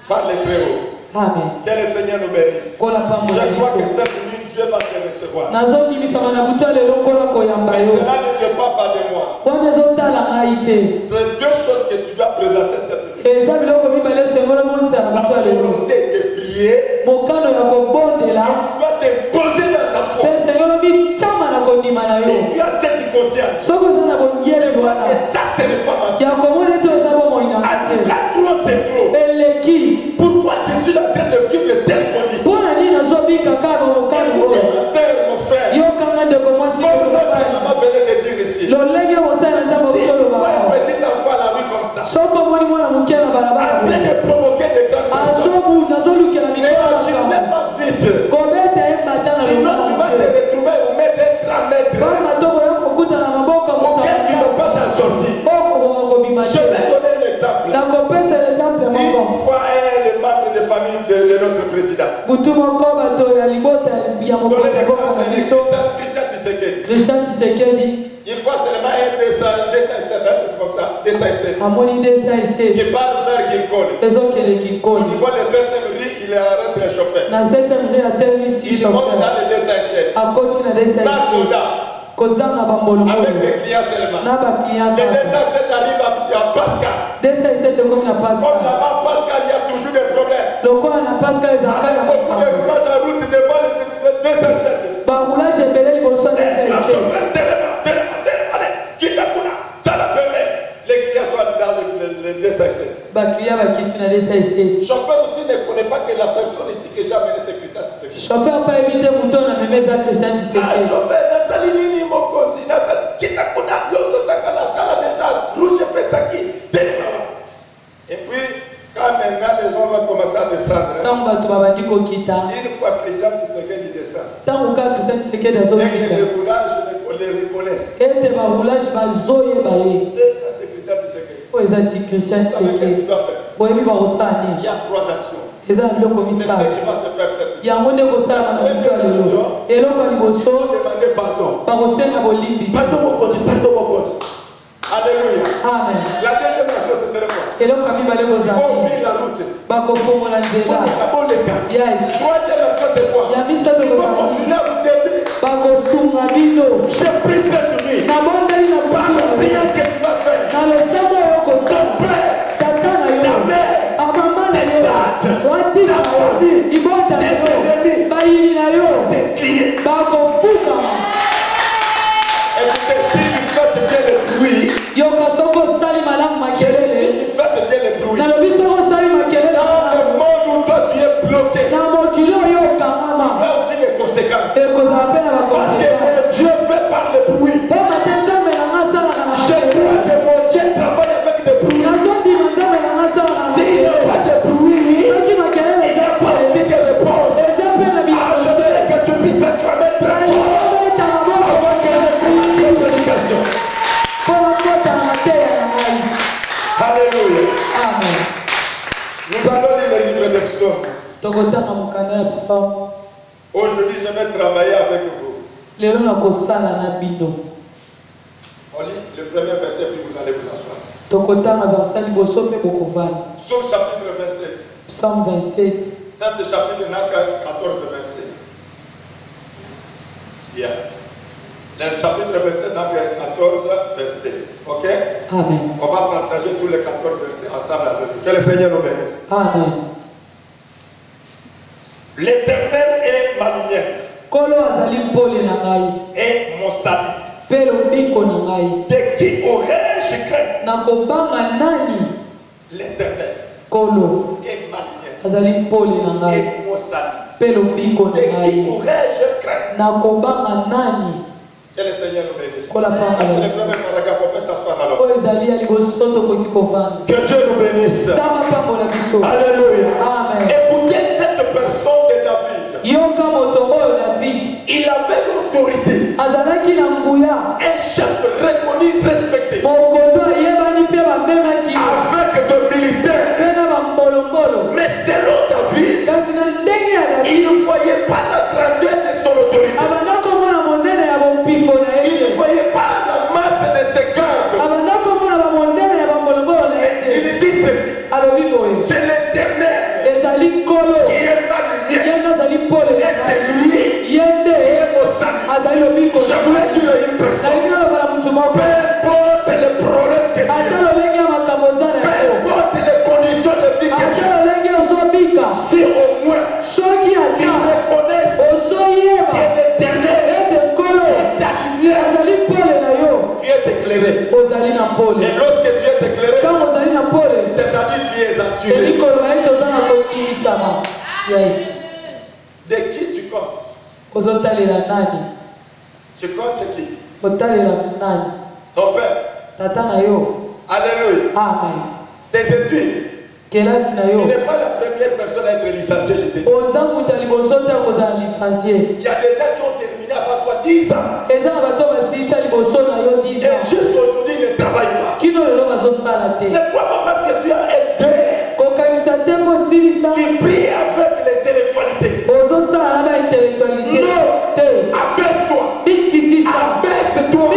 Par les Très-Hauts. amen Que le Seigneur nous bénisse. kola pambo na Je crois que biso cette nuit, Dieu va te recevoir. nazondimisama na butu ya lelo kola koyamba Mais yo cela ne dépend pas de moi. wana ezotala ngai te C'est deux choses que tu dois présenter cette nuit. eza biloko mibale sengolo monisa na La butu ya lelo volonté de prier. mokano ya kobondela Tu dois te poser dans ta foi. mpe sengolo bityama na kondima na yo Si tu as cette conscience, soki oza na bongeli tu vois wana que ça, ce n'est pas ma vie. ya komona ete oza bomoi na En te tout cas, trop, c'est trop. eleki Pourquoi je suis en train de vivre de telles conditions? mpona nini nazobika kaka mokano Écoutez, oyo ma soeur, mon frère. yokanga ndeko mwasi Comme notre maman venait de dire ici. Si lolenge mosala na nzambe tu vois okoloba un petit enfant à la rue comme ça, soki omoni mwana moke na en balabala train de provoquer des grandes personnes, nazolukela n'imagine mikolo même pas vite. kobeta ye mbata na Sinon, tu vas te retrouver au maître d'un grand maître bamatoko ya kokuta na maboko auquel tu ne vas pas t'en sortir. okokoka kobima Je te vais donner un exemple. nakopesa exemple moko Une fois, le membre de famille de notre président. butu moko bato ya libota ya Donner mokonzi l'exemple na de biso Christian Tshisekedi. Christian Tshisekedi Il voit seulement un 207, c'est comme ça, 207, amoni desa ese qui part vers Kinkole. ezokele Au kikoni niveau de 7e rue, il est arrêté le chauffeur. na 7e rue atelemisi Il monte chauffeur dans le 207. akoti na desa Sans ese soldat, kozanga avec bambolumolu des clients seulement. na baklient Le 207 arrive à Pascal. desa ese tekomi na Comme pascal là-bas, Pascal, il y a toujours des problèmes. lokola na pascal ezalaka Avec na beaucoup de makambo roulage à route devant le 207. baroulage ebele liboso ya desa Le ese chauffeur, tellement, allez, quitte à Kuna, ça la permet. Les clients sont dans le 207. baklient bakiti na desa ese Le chauffeur aussi ne connaît pas que la personne ici que j'ai amené, c'est Christian Tshisekedi. chauffeur pa yebi te moto na meme eza Christian Ah, Tshisekedi chauffeur, nasali nini mokonzi, nasali, quitte à Kuna, yoto sakala, kala déjà, rouge pesaki, tellement. Et puis, quand maintenant les gens vont commencer à descendre, ntango bato babandi kokita une fois Christian Tshisekedi descend, ntango kaka Christian Tshisekedi dès que azokita les roulages les reconnaissent. ete baroulage bazoyeba ye Et ça, c'est Christian Tshisekedi. oyo eza ti Christian Vous savez qu'est-ce Tshisekedi qu'il doit faire? boyebi bakosala Il nini y a 3 actions. C'est ce qui va se faire cette nuit. Demandez pardon. Pardon mon côté. Alléluia. Amen. La deuxième chose, ce serait quoi? Il faut ouvrir la route. Yes. Troisième chose, c'est quoi? Il faut continuer à vous aider. J'ai pris cette nuit. Par la prière que tu vas faire. Ton père, ta mère, tes dates, ta famille, tes ennemis, tes clients. Écoutez, si tu fais bien le bruit, si tu fais bien le bruit, dans le monde où toi tu es bloqué, il y a aussi des conséquences. Parce que Dieu fait par le bruit. Je crois que mon Dieu travaille avec le bruit. S'il n'y a pas de bruit, il n'y a pas aussi de réponse. Alors je voudrais que tu puisses s'acclamer très fort. Alléluia. Amen. Nous allons lire le livre des psaumes. Aujourd'hui, je vais travailler avec vous. On lit le premier verset, puis vous allez vous asseoir. Psaume chapitre 27. Cet chapitre n'a que 14 versets. Bien. Le chapitre 27 n'a que 14 versets. Ok? Amen. On va partager tous les 14 versets ensemble avec vous. Que le Seigneur nous bénisse. Amen. L'Éternel est ma lumière et mon salut. De qui aurais-je crainte? L'Éternel est ma lumière et mon salut. De qui aurais-je crainte? Que le Seigneur nous bénisse. Ça, c'est le premier paragraphe. On peut s'asseoir alors. Que Dieu nous bénisse. Alléluia. Amen. Écoutez cette personne de David. Il avait l'autorité. Un chef reconnu, respecté. Avec de militaires. Mais selon David, il ne voyait pas la grandeur de son autorité. Il ne voyait pas la masse de ses gardes. Il dit ceci. C'est l'Éternel qui est ma lumière. Et c'est lui qui est mon salut. Je voulais dire une personne. Peu importe les problèmes que tu as. Peu importe les conditions de vie que tu as. Si au moins tu reconnais que l'Éternel est ta lumière, tu es éclairé. Et lorsque tu es éclairé, c'est-à-dire tu es assuré. De qui tu comptes? Tu comptes sur qui? Ton père. Alléluia. Amen. Tes études. Tu n'es pas la première personne à être licenciée, je te dis. Il y a des gens qui ont terminé avant toi 10 ans. Et juste aujourd'hui, ils ne travaillent pas. Ne crois pas parce que tu as aidé. Tu pries avec l'intellectualité. Non. Abaisse-toi. Abaisse-toi.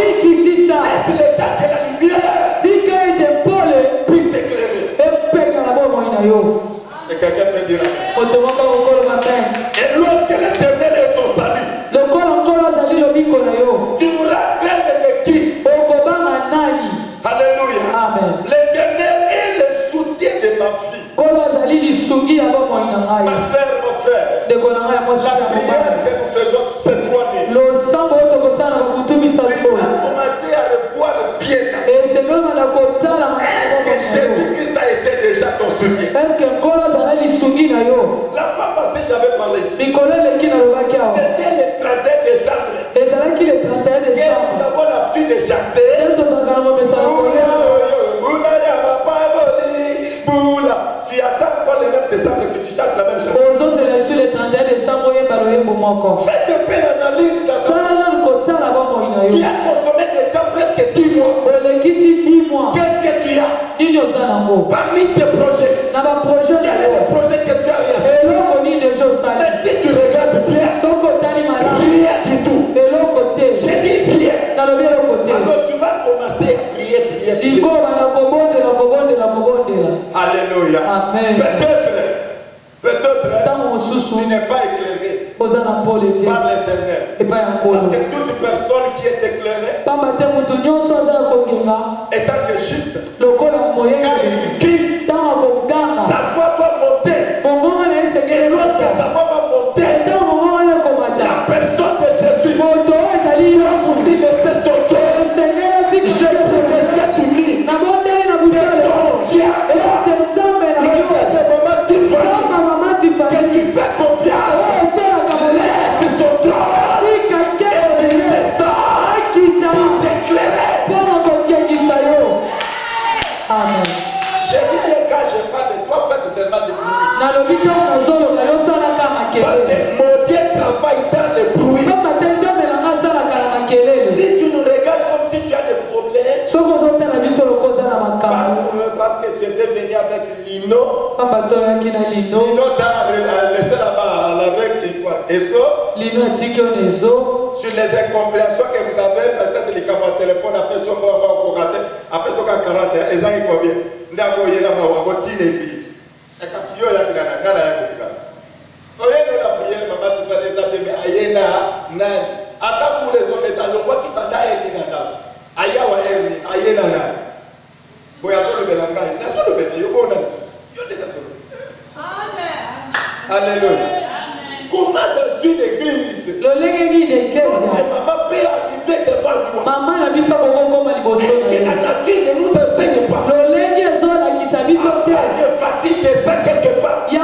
Laisse l'état de la lumière puisse t'éclairer. Et quelqu'un peut dire amen. Et lorsque l'Éternel est ton salut, tu n'auras crainte de qui? Alléluia. Amen. L'Éternel est le soutien de ma fille. Ma soeur, mon frère. La prière que nous faisons cette 3 nuits. Tu vas commencer à revoir bien ta vie. Est-ce que Jésus-Christ a été déjà ton soutien? La fois passée, j'avais parlé ici. C'était le 31 décembre. Que nous avons l'habitude de chanter. Tu attends encore le même décembre que tu chantes la même chanson. Faites un peu l'analyse là-bas. Tu as consommé déjà presque 10 mois. Qu'est-ce que tu as parmi tes projets? Quel est le projet que tu as réalisé? si tu regardes bien, rien du tout. J'ai dit bien. Alors tu vas commencer à prier. Alléluia. Peut-être, tu n'es pas éclairé par l'Éternel. Parce que toute personne qui est éclairée, étant que juste, quand il crie, sa voix va monter. Et lorsque sa voix va monter, la personne de Jésus va aussi laisser son cœur. Je professe sur lui. Que tu fais confiance, laisse ton trône et descends t'éclairer. Amen. J'ai dit les gars, je parle de toi, faites seulement des bruits. Parce que mon Dieu travaille dans les bruits. Si tu nous regardes comme si tu as des problèmes, parce que tu étais venu avec Lino, Lino t'a laissé là-bas avec quoi? Sur les incompréhensions que vous avez, peut-être les camarades téléphone, après ce qu'on va rater, après ce qu'on va rater, les gens ils combien? N'importe qui n'a pas l'église. Et quand il y a un gars, il y a un gars. Quand il y a la prière, maman, tu vas les appeler, mais Ayena, Nan. Attends pour les autres, le roi qui t'a dit, Ayawa, Ayena, Nan. Alléluia. Comment dans une église, maman peut arriver devant toi. Est-ce que la nature ne nous enseigne pas? De fatigue ça quelque part. Que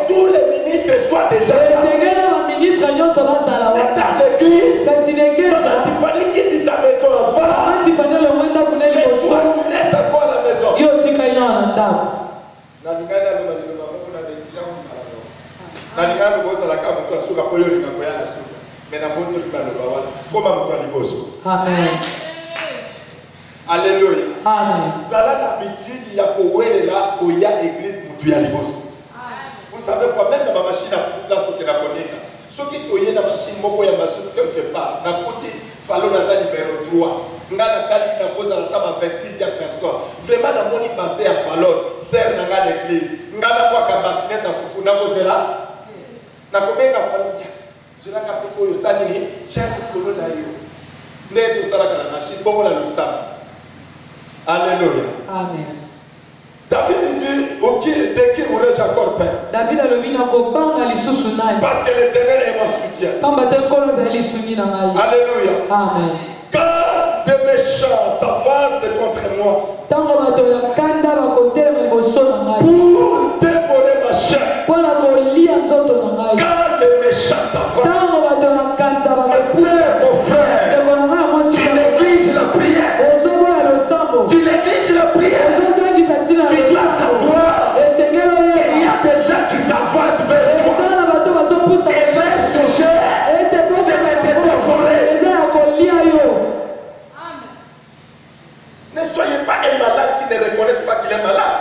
tous les ministres soient déjà là. Dans l'église, il fallait quitter sa maison avant. Mais toi, tu restes encore à la maison. Amen. Alléluia. Amen. Ça a l'habitude, il y a église pour vous savez quoi, même dans ma machine à place pour que la connaisse. Ceux qui ont une machine, il y a quelque part. Dans le côté, il faut numéro 3. Nga na kali na posa na tama 26e personne. Vraiment na moni passé à Fallon, serre na l'église. Nga na kwa ka basineta fufu na kozela. Na kobenga famille. Je na ka peko yo sani ni chani kolo na yo. Ne to sala ka na machine bongo la lusama. Alléluia. Amen. David dit, ok, dès qu'il voulait Jacob père. David a le vina ko banga lisusu nai. Parce que l'Éternel est mon soutien. Alléluia. Amen. Quand des méchants s'avancent contre moi pour dévorer ma chair, quand les méchants s'avancent, mon frère, tu négliges la prière. Tu négliges la prière. Tu dois savoir qu'il y a des gens qui s'avancent vers toi. Et leur sujet, c'est de dévorer. Ne soyez pas un malade qui ne reconnaisse pas qu'il est malade.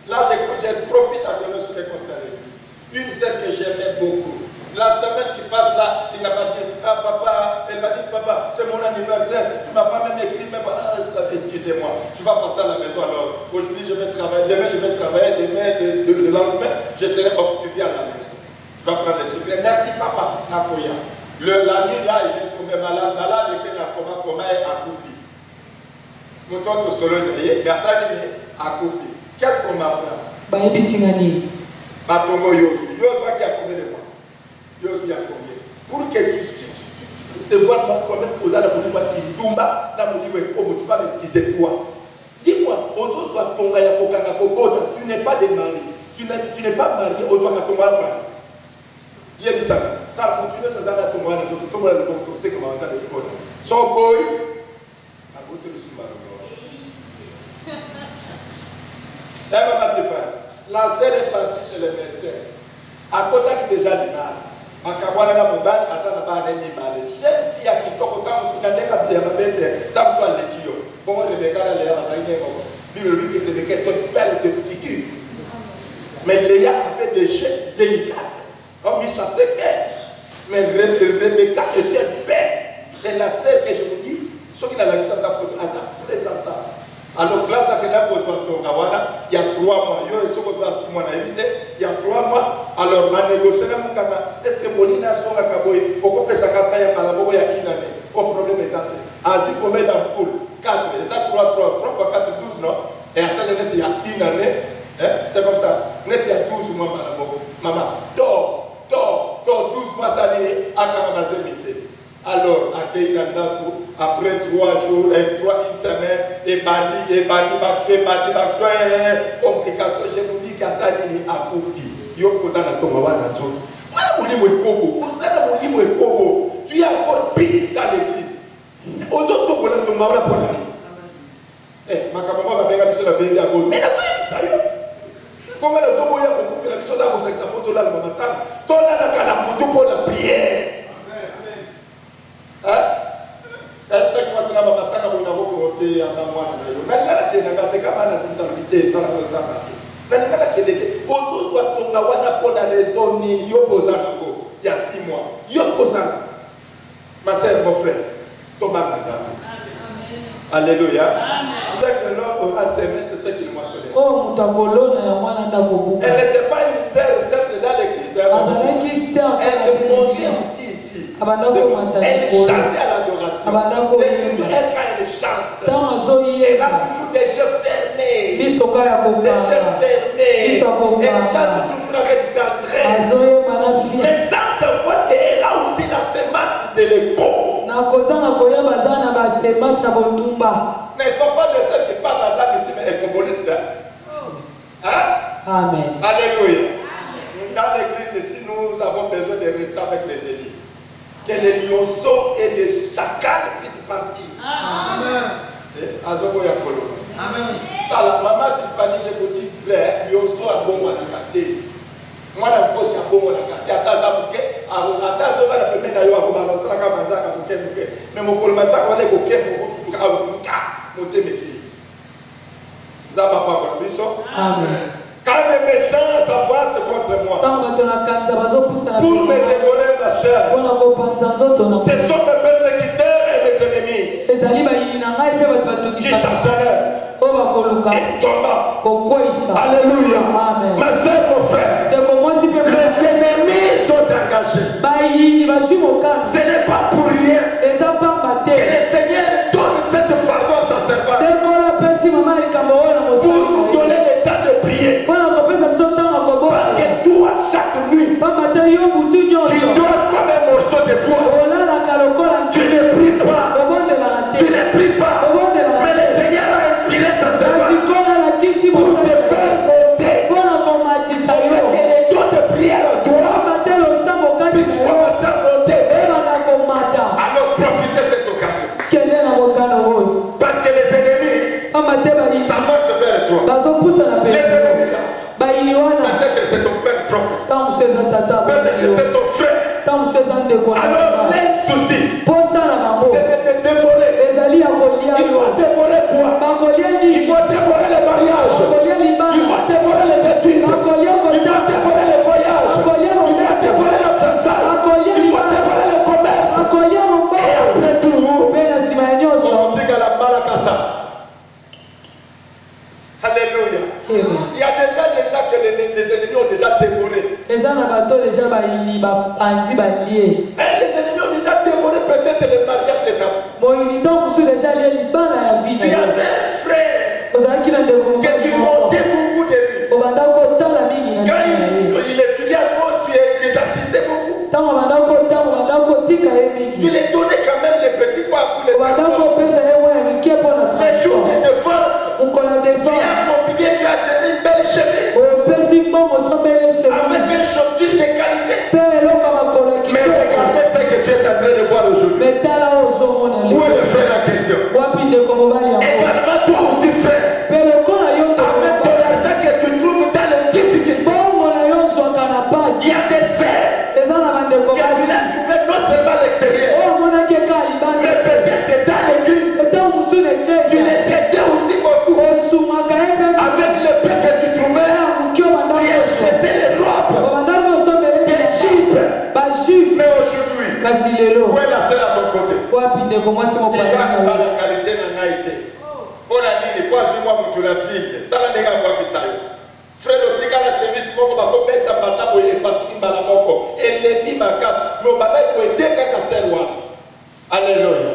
Là, je profite à donner ce qui concerne l'église. Une sœur que j'aimais beaucoup. La semaine qui passe là, il n'a pas dit, ah papa, elle m'a dit, papa, c'est mon anniversaire, tu ne m'as pas même écrit, mais excusez-moi, tu vas passer à la maison alors. Aujourd'hui je vais travailler, demain je vais travailler, demain, le lendemain, je serai off, tu viens à la maison. Tu vas prendre les secrets. Merci papa, Nakoya. La nuit là, il est tombé malade, et qu'il a comment est à Koufi. Nous sommes au solo, mais à ça, il est à Koufi. Qu'est-ce qu'on m'apprend? Batongo Yosu. Yosu qui a combien de mois? Yosu a combien? Pour que tu puisses te voir toi-même poser la moulima qui tomba, la moulima comme tu vas m'excuser toi. Dis-moi, Ozo soit ton gars, tu n'es pas des maris. Tu n'es pas marié, Ozo a ton mari. Il y a dit ça. Tu as continué sans aller à ton mari, tu as le c'est comment on a dit. Son boy, a goûté le soumaro. La sœur est partie chez le médecin. À côté, c'est déjà du mal. En Kabwana, la montagne, à ça, pas un animal. Jeune fille qui toque quand vous n'avez pas bien mettre, ça soit les kilos. Bon, Rebecca, elle est à sa ligne. Lui, qui était belle de figure. Mais Léa avait des jets délicats. Comme il soit séqué. Mais Rebecca était belle. Et la sœur que je vous dis, ceux qui n'ont pas vu ça, elle s'est présentée. Alors, là, ça fait un peu de temps. Il y a 3 mois. Il y a 6 mois. Il y a 3 mois. Alors, on a négocié. Est-ce que Molina soit à Kaboy? Pourquoi peut-ce que ça a une année? Au problème est ça. As-tu combien d'ampoules? 4. Et ça, 3 fois 4, 12, non? Et à ça, il y a une année. C'est comme ça. Il y a 12 mois. Maman, dors, 12 mois, ça n'est à Kamazemite. Alors, après 3 jours, une semaine, et bandi, complication, je vous dis qu'à ça, il y a un profit. Il y a un peu de tu es encore pire dans l'église. Aux autres, on a tombé pour l'année. Ma camarade va bien la vérité à gauche. Mais la vie, ça y est. Comment les hommes ont beaucoup fait la mission dans vos sexes, là, le matin, ton la pour la prière. C'est ça qui m'a dit que matin, on a voté à sa moine. On a dit que la camarade a dit ça, aux autres, on a pour la raison, il y a 6 mois. Il y a ma sœur, mon frère, Thomas Mazama. Alléluia. Ce que l'homme a semé, c'est ce qu'il moissonnait. Elle n'était pas une sœur simple dans l'église. Elle montait ici. Elle chantait à l'adoration. Elle, quand elle chante, elle a toujours des yeux fermés. Des yeux fermés. Elle chante toujours avec d'entrain. Mais sans savoir qu'elle a aussi la semence de l'écho. Ne sont pas de ceux qui parlent en langue ici, mais écobolistes. Amen. Alléluia. Dans l'église ici, nous avons besoin de rester avec les élus. Que les lionceaux et les chacals puissent partir. Amen. Amen. Alors, maman Tiffany, je vous dis, frère, lionceau a bon à la gâter. Moi, je suis un bon à la gâter. Attends, la première d'ailleurs, on va lancer la caméra à bouquet. Mais mon colmatin, on est bouquet pour vous faire un monter mes filles. Vous avez pas encore vu ça? Amen. Quand les méchants s'avancent contre moi pour me dévorer ma chair, ce sont mes persécuteurs et mes ennemis qui cherchent et tombent. Alléluia. Ma sœur, mon frère, les ennemis sont engagés. Ce n'est pas pour rien que le Seigneur donne cette fardeau à sa servante pour nous donner le temps de prier. Parce que toi, chaque nuit, tu dors comme un morceau de bois. Tu ne pries pas. Tu ne pries pas. Mais le Seigneur a inspiré sa servante pour te faire monter. Pour que les dons de prière en toi puissent commencer à monter. Alors profitez de cette occasion. Parce que les ennemis s'avancent vers toi. Les ennemis là. Peut-être que c'est ton père propre. Peut-être que c'est ton frère. Alors les soucis, c'est de te dévorer. Il va dévorer quoi? Il va dévorer les mariages. Il va dévorer les études. Il va dévorer les voyages. Il va dévorer la façade. Il va dévorer le commerce. Et après tout, on dit qu'à la Malakasa. Alléluia. Il y a déjà que les ennemis ont déjà dévoré. Les ennemis ont déjà dévoré peut-être les mariages de ta vie. Tu avais un frère que tu montais beaucoup de lui. Quand il étudiait à toi, tu les assistais beaucoup. Tu les donnais quand même les petits poids pour les transports. Les jours de défense, tu as combien tu as acheté une belle chemise avec une chaussure de qualité. Mais regardez ce que tu es en train de voir aujourd'hui. Où est le frère en question? Également toi aussi frère, avec ton argent que tu trouves dans les difficultés, il y a des frères qui ont trouvé non seulement tu les aidais aussi beaucoup. Avec le pain que tu trouvais, tu achetais les robes des juifs. Mais aujourd'hui, où est la sœur à ton côté? Il y a la qualité de la naïté. On a dit, quoi, je vois pour la fille. T'as la négation quoi qui ça. Frère, tu as la chemise, tu as mettre ta bataille pour les passer dans la moko. Et les mis ma casse. Mais on va pour aider quelqu'un à servoir. Alléluia.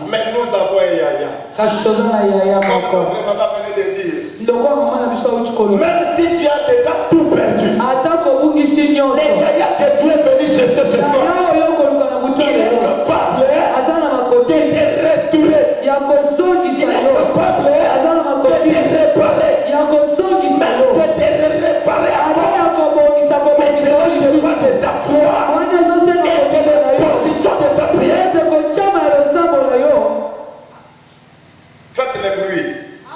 Mais nous avons un yaya. Même si tu as déjà tout perdu, les yaya que tu es venu chercher ce soir, il est capable de te restaurer. Il est capable de te réparer. Même de te réparer encore. Mais c'est le départ de ta foi et de la position de ta prière. Faites le bruit.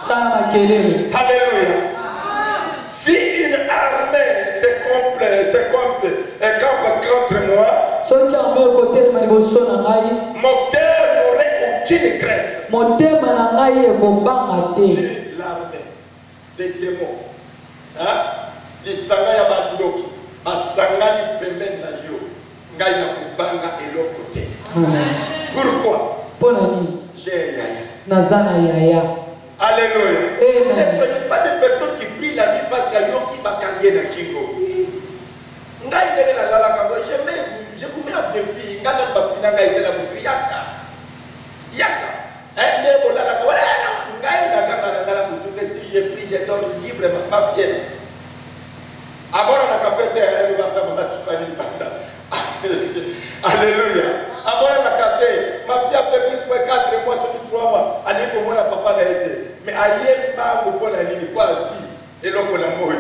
Alléluia. Si une armée se campe contre moi, mon cœur n'aurait aucune crainte. C'est l'armée des démons. Des sangaya bandoki, basangani pemben na yo, ngai na kubanga elo côté. Pourquoi? J'ai yaya. Alléluia. Ne soyez pas des personnes qui prient la nuit parce qu'il y a qui va carrière dans Kingo. Je vous mets en défi. Si je prie, je donne librement ma fière. Alléluia. Ma fille a fait plus que 4 mois, sur 3 mois. Allez, pour moi, papa l'a été. Mais aïe, pas pour la ligne, pas assis. Et l'homme l'a mort.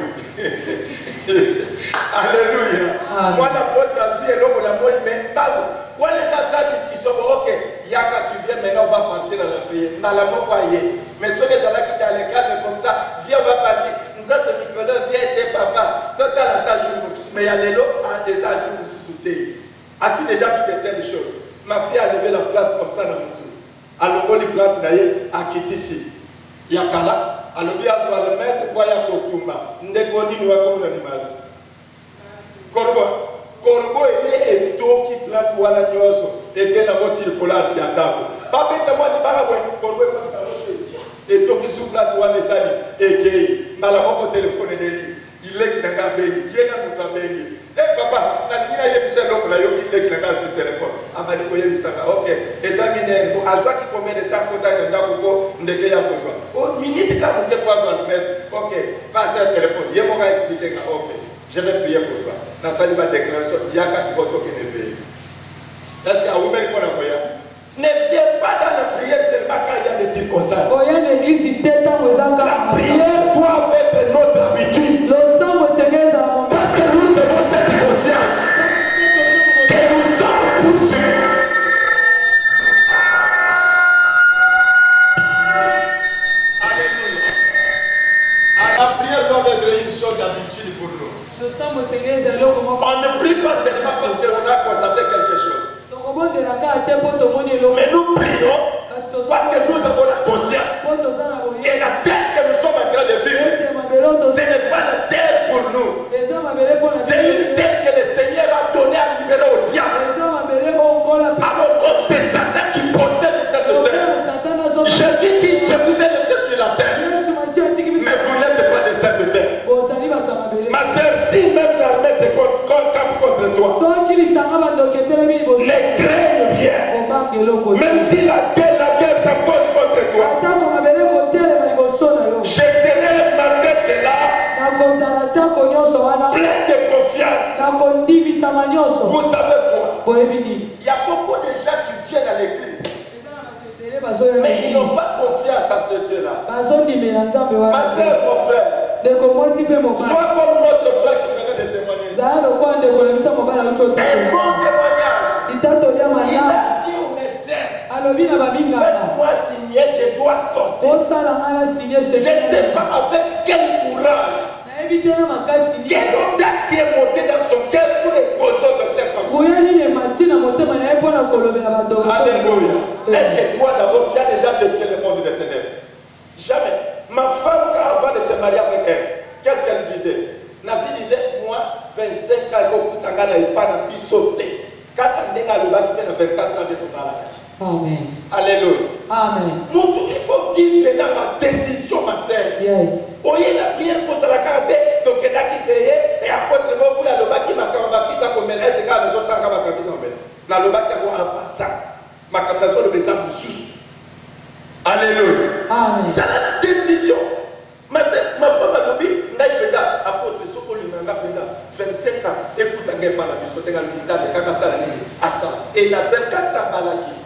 Alléluia. Moi, la porte l'a vu et l'homme l'a mort. Mais pas. Quand les assassins qui sont ok, Yaka, tu viens maintenant, on va partir dans la prière. Dans la mort, pas y. Mais ceux qui sont là qui sont dans les cadres comme ça, viens, on va partir. Nous autres, Nicolas, viens aider papa. Total à ta journée. Mais il y a les lots à des âges où vous soutenez. As-tu déjà vu de telles choses? Ma fille a levé la plate comme ça dans mon tour. Alors, on lui plante d'ailleurs à quitter ici. Yakala, alors il y a le mettre pour y aller au Tumba. Ndekoni nous avons un animal. Corbeau est tout qui plante ou à la nioso et que la voiture pour la diadabo. Pas bête moi ni pas bon. Corbeau est pas et tout qui sous plante ou à les sali et que dans la mot téléphone de lui. Il est qui n'a pas béni, il est dans notre béni. Eh papa, na nina yebi se loko la yo ki leki na ga sur téléphone. Amali ko yebi saka. OK. Et ça mine ko azwa ki combien de temps ko ta na ndako ko ndeke ya ko jwa. O minute ka mo ke kwa va mettre. OK. Passe le téléphone. Ye mo ga expliquer ka. OK. Je vais prier pour toi. Na sali ba déclaration ya ka si ko to ki ne veille. Est-ce que a vous ko na ko ya? Ne viens pas dans la prière seulement quand il y a des circonstances. La prière doit être notre habitude. Parce que nous avons cette conscience que nous sommes poursuivis. Alléluia. La prière doit être une chose d'habitude pour nous. On ne prie pas seulement parce qu'on a constaté quelque chose. Mais nous prions parce que nous avons la conscience que la terre que nous sommes en train de vivre, ce n'est pas la terre pour nous. C'est une terre que le Seigneur a donnée à libérer au diable. Alors comme c'est Satan qui possède cette terre, je vous ai laissé sur la terre, mais vous n'êtes pas de cette terre. Ma soeur, si même l'armée se campe contre toi, ne craigne rien. Même si la guerre s'impose contre toi, je serai malgré cela plein de confiance. Vous savez quoi? Il y a beaucoup de gens qui viennent à l'église, mais ils n'ont pas confiance à ce Dieu-là. Ma soeur, mon frère, sois comme notre frère qui venait de témoigner. Un bon témoignage. Il a dit au médecin, faites-moi signer, je dois sortir. Je ne sais pas avec quel courage, quelle audace qui est montée dans son cœur pour les poser au docteur comme ça. Alléluia. Est-ce que toi d'abord tu as déjà défié le monde des ténèbres? Amen. Alléluia. Amen. Il faut vivre dans ma décision, ma sœur. Yes. Oye la prière pour la carte, donc elle a qui paye, et après le mot pour la loba qui m'a qui ça comme elle, c'est quand les autres temps m'a qui ça fait. La loba qui a un passant, ma captation de exemple sous. Alléluia. Amen. C'est la décision. Ma femme a dit, n'a eu déjà apôtre Soko Linganga déjà 25 ans. Écoute à guerre par la bisote dans le pizza de Kakasa la ligne à ça. Et il a 24 ans à la vie.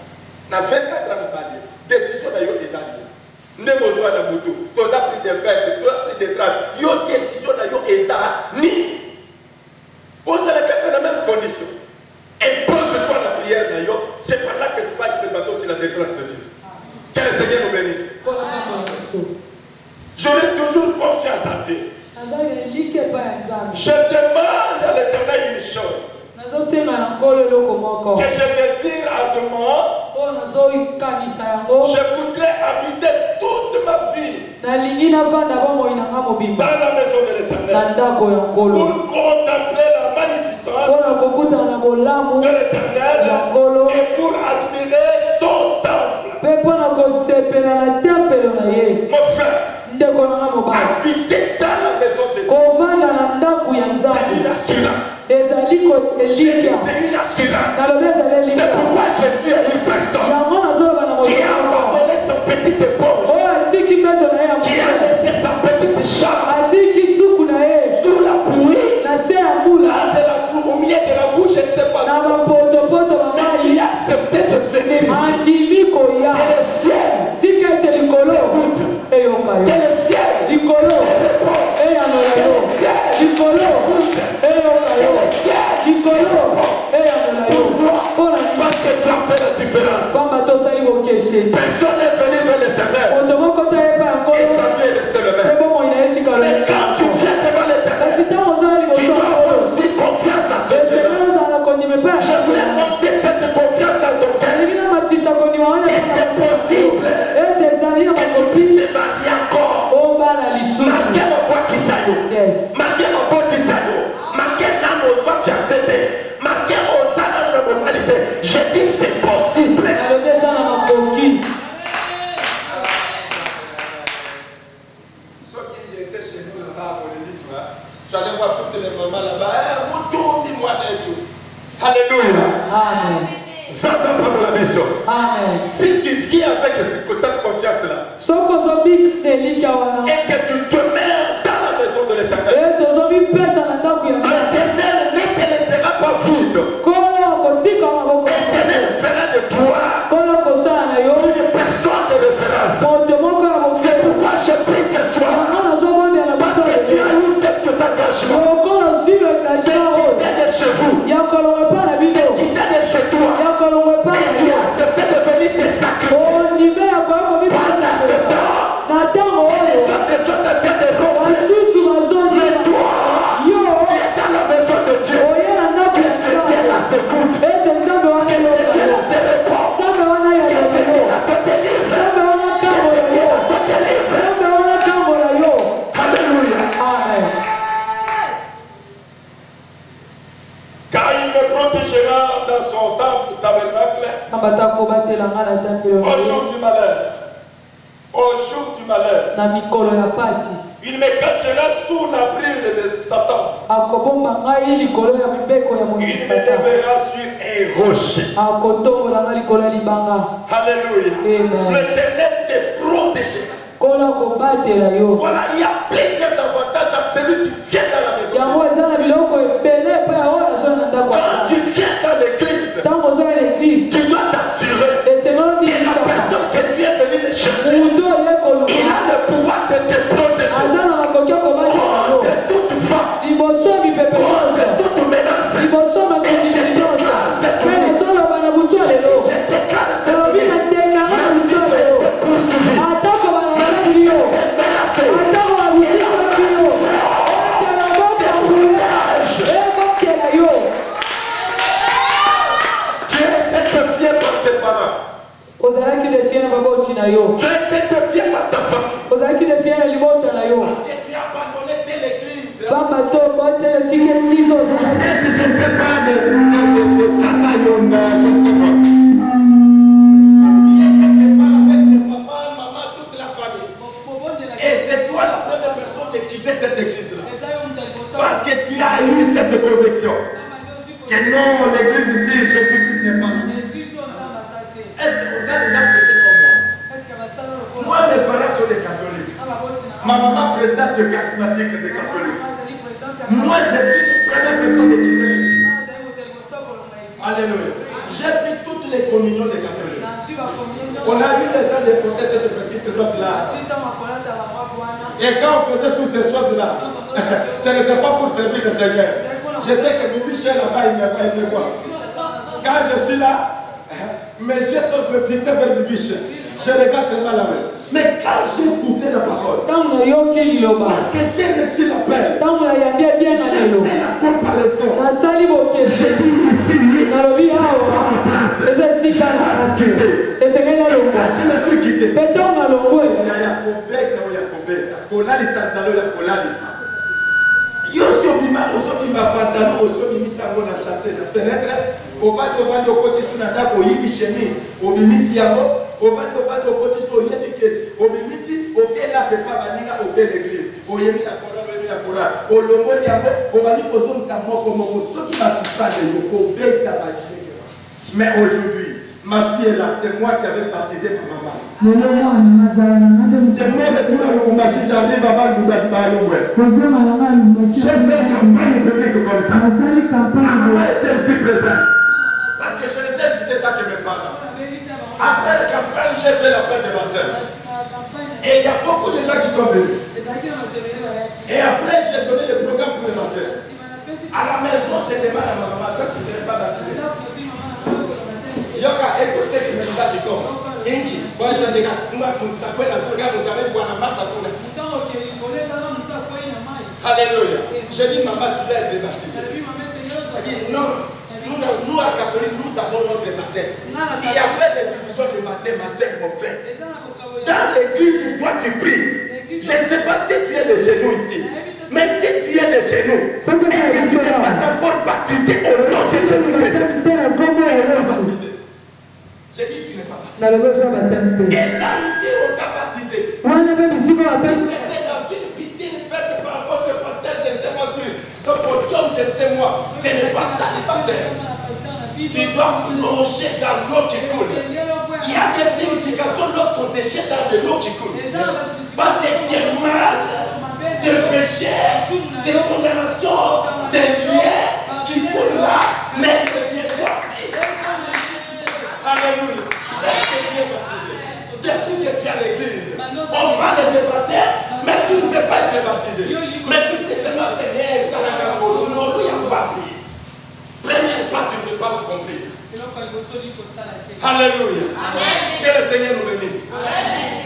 Na 24 ans à la décision n'a eu des années. Ne besoin de moto. Tu as pris des fêtes, tu as pris des trappes. Yo décision n'a eu des années. Vous allez dans la même condition. Impose-toi la prière n'a eu. C'est par là que tu vas expérimenter aussi la dégrâce de Dieu. Que le Seigneur nous bénisse. J'aurai toujours confiance en Dieu. Je demande à l'Éternel une chose. Que je désire ardemment. Je voudrais habiter toute ma vie dans la maison de l'Éternel pour contempler la magnificence de l'Éternel et pour admirer son temple. Mon frère, habiter dans la maison de Dieu, c'est une assurance. C'est une assurance. C'est pourquoi je dis à une personne qui a abandonné son petit épaule, qui a laissé sa petite chambre sous la pluie, là de la boue, au milieu de la boue, je ne sais pas. Mais il a accepté de venir ici. Que le ciel l'écoute. Que le ciel l'écoute. Parce que tu as fait la différence. Personne n'est venu vers l'Éternel et sa vie est restée le même. Mais quand tu viens devant l'Éternel, tu dois aussi confiance à ce Dieu. Je voulais monter cette confiance dans ton cœur. Et c'est possible que tu puisses te marier encore. Marquez mon bois qui s'aille. Marquez mon bois qui s'aille. Marquez dans nos femmes qui acceptent. Marquez au salon de la normalité. Je dis c'est possible. Sauf que j'étais chez nous là-bas, on dit, tu vois. Tu allais voir toutes les mamans là-bas. Retourne, dis-moi d'un tout. Alléluia. Amen. Ça va prendre la mission. Amen. Si tu viens avec cette confiance-là, et que tu te mets dans la maison de l'Éternel, l'Éternel ne te laissera pas vide. L'Éternel fera de toi une personne de référence. C'est pourquoi je prie ce soir, parce que tu as eu cet engagement. Quitter de chez vous, quitter de chez toi, et tu as accepté de venir te sacrifier. Pendant ce temps, les autres personnes viennent de rompre. Mais toi, tu es dans la maison de Dieu. Que ce Dieu là t'écoute. Que ce Dieu là te répond. Que ce Dieu là te délivre. Que ce Dieu là te délivre. Alléluia. Amen. Car il me protégera dans son temple tabernacle au jour du malheur. Au jour du malheur. Il me cachera sous l'abri de sa tente. Il me lèvera sur un rocher. Alléluia. L'Éternel te protégera. Voilà, il y a plusieurs avantages à celui qui vient dans la maison. Quand tu viens dans l'église, tu dois t'assurer que la personne que tu es venu te chercher, il a le pouvoir de te protéger contre toute femme, contre toute menace. Et je déclare cette nuit, je déclare cette nuit, même si tu es poursuivi, tu es défié par ta famille. Parce que tu as abandonné l'église. Je ne sais pas de Tata Yonda, je ne sais pas. conviction que non, l'église ici, Jésus-Christ n'est pas là. Est-ce que vous avez déjà prêté comme moi? Moi, mes parents sont des catholiques. Ma maman, présidente charismatique des catholiques. Moi, j'ai vu les premières personnes de quitter l'église. Alléluia. J'ai pris toutes les communions des catholiques. On a eu le temps de porter cette petite robe-là. Et quand on faisait toutes ces choses-là, ce n'était pas pour servir le Seigneur. Je sais que Bibiche est là-bas, il me voit. Quand je suis là, mes yeux sont fixés vers Bibiche. Je regarde seulement là-bas. Mais quand j'ai écouté la parole, parce que j'ai reçu l'appel, j'ai fait la comparaison. J'ai dit ici, quand je me suis quitté, pantalon osomimisa yango na chasse na fenêtre ovandi okotisi na ndako oyibi chemise obimisi yango ovandi okotisi oyebi keti obimisi okela pepa baninga oke l'église oyebi na kora olongoli yango obandi kozongisa moko soki basupane yokobeta bakileke. Mais aujourd'hui ma fille est là, c'est moi qui avais baptisé ma maman. De mon retour à Lubumbashi, j'arrive à Balbougabaloué. J'ai fait une campagne publique comme ça. Ma maman était aussi présente. Parce que je les ai invités tant que mes parents. Après la campagne, j'ai fait l'appel de baptême. Et il y a beaucoup de gens qui sont venus. Et après, j'ai donné le programme pour le baptême. À la maison, j'ai demandé à ma maman, toi tu ne serais pas baptisé. Yoka, écoute ce que me dit qui comme. Inki, bon, c'est des gars, on va t'appeler à ce gars, on t'avait boire la masse à tout. Alléluia. J'ai dit, maman, tu dois être baptisé. Elle dit, non, nous, à catholique, nous avons notre baptême. Il y a pas de division de baptême, ma sœur, mon frère. Dans l'église, toi, tu pries. Je ne sais pas si tu es de chez nous ici. Mais si tu es de chez nous, et que tu n'es pas encore baptisé au nom de Jésus-Christ, tu n'es pas baptisé. J'ai dit tu n'es pas baptisé. Et là ici on t'a baptisé. Si c'était dans une piscine faite par votre pasteur, je ne sais pas sur ce podium, je ne sais moi, ce n'est pas ça le baptême. Tu dois plonger dans l'eau qui coule. Il y a des significations lorsqu'on te jette dans de l'eau qui coule. Parce que des mal, de péché, de condamnation, des liens qui coulent là, mais deviens-toi. Alléluia. Est-ce que tu es baptisé? Depuis que tu es à l'église, on parle de baptême, mais tu ne veux pas être baptisé. Mais tu dis seulement Seigneur, ça n'a pas pour nous, il y a pas pris. Première part, tu ne peux pas l'accomplir. Alléluia. Amen. Que le Seigneur nous bénisse. Amen.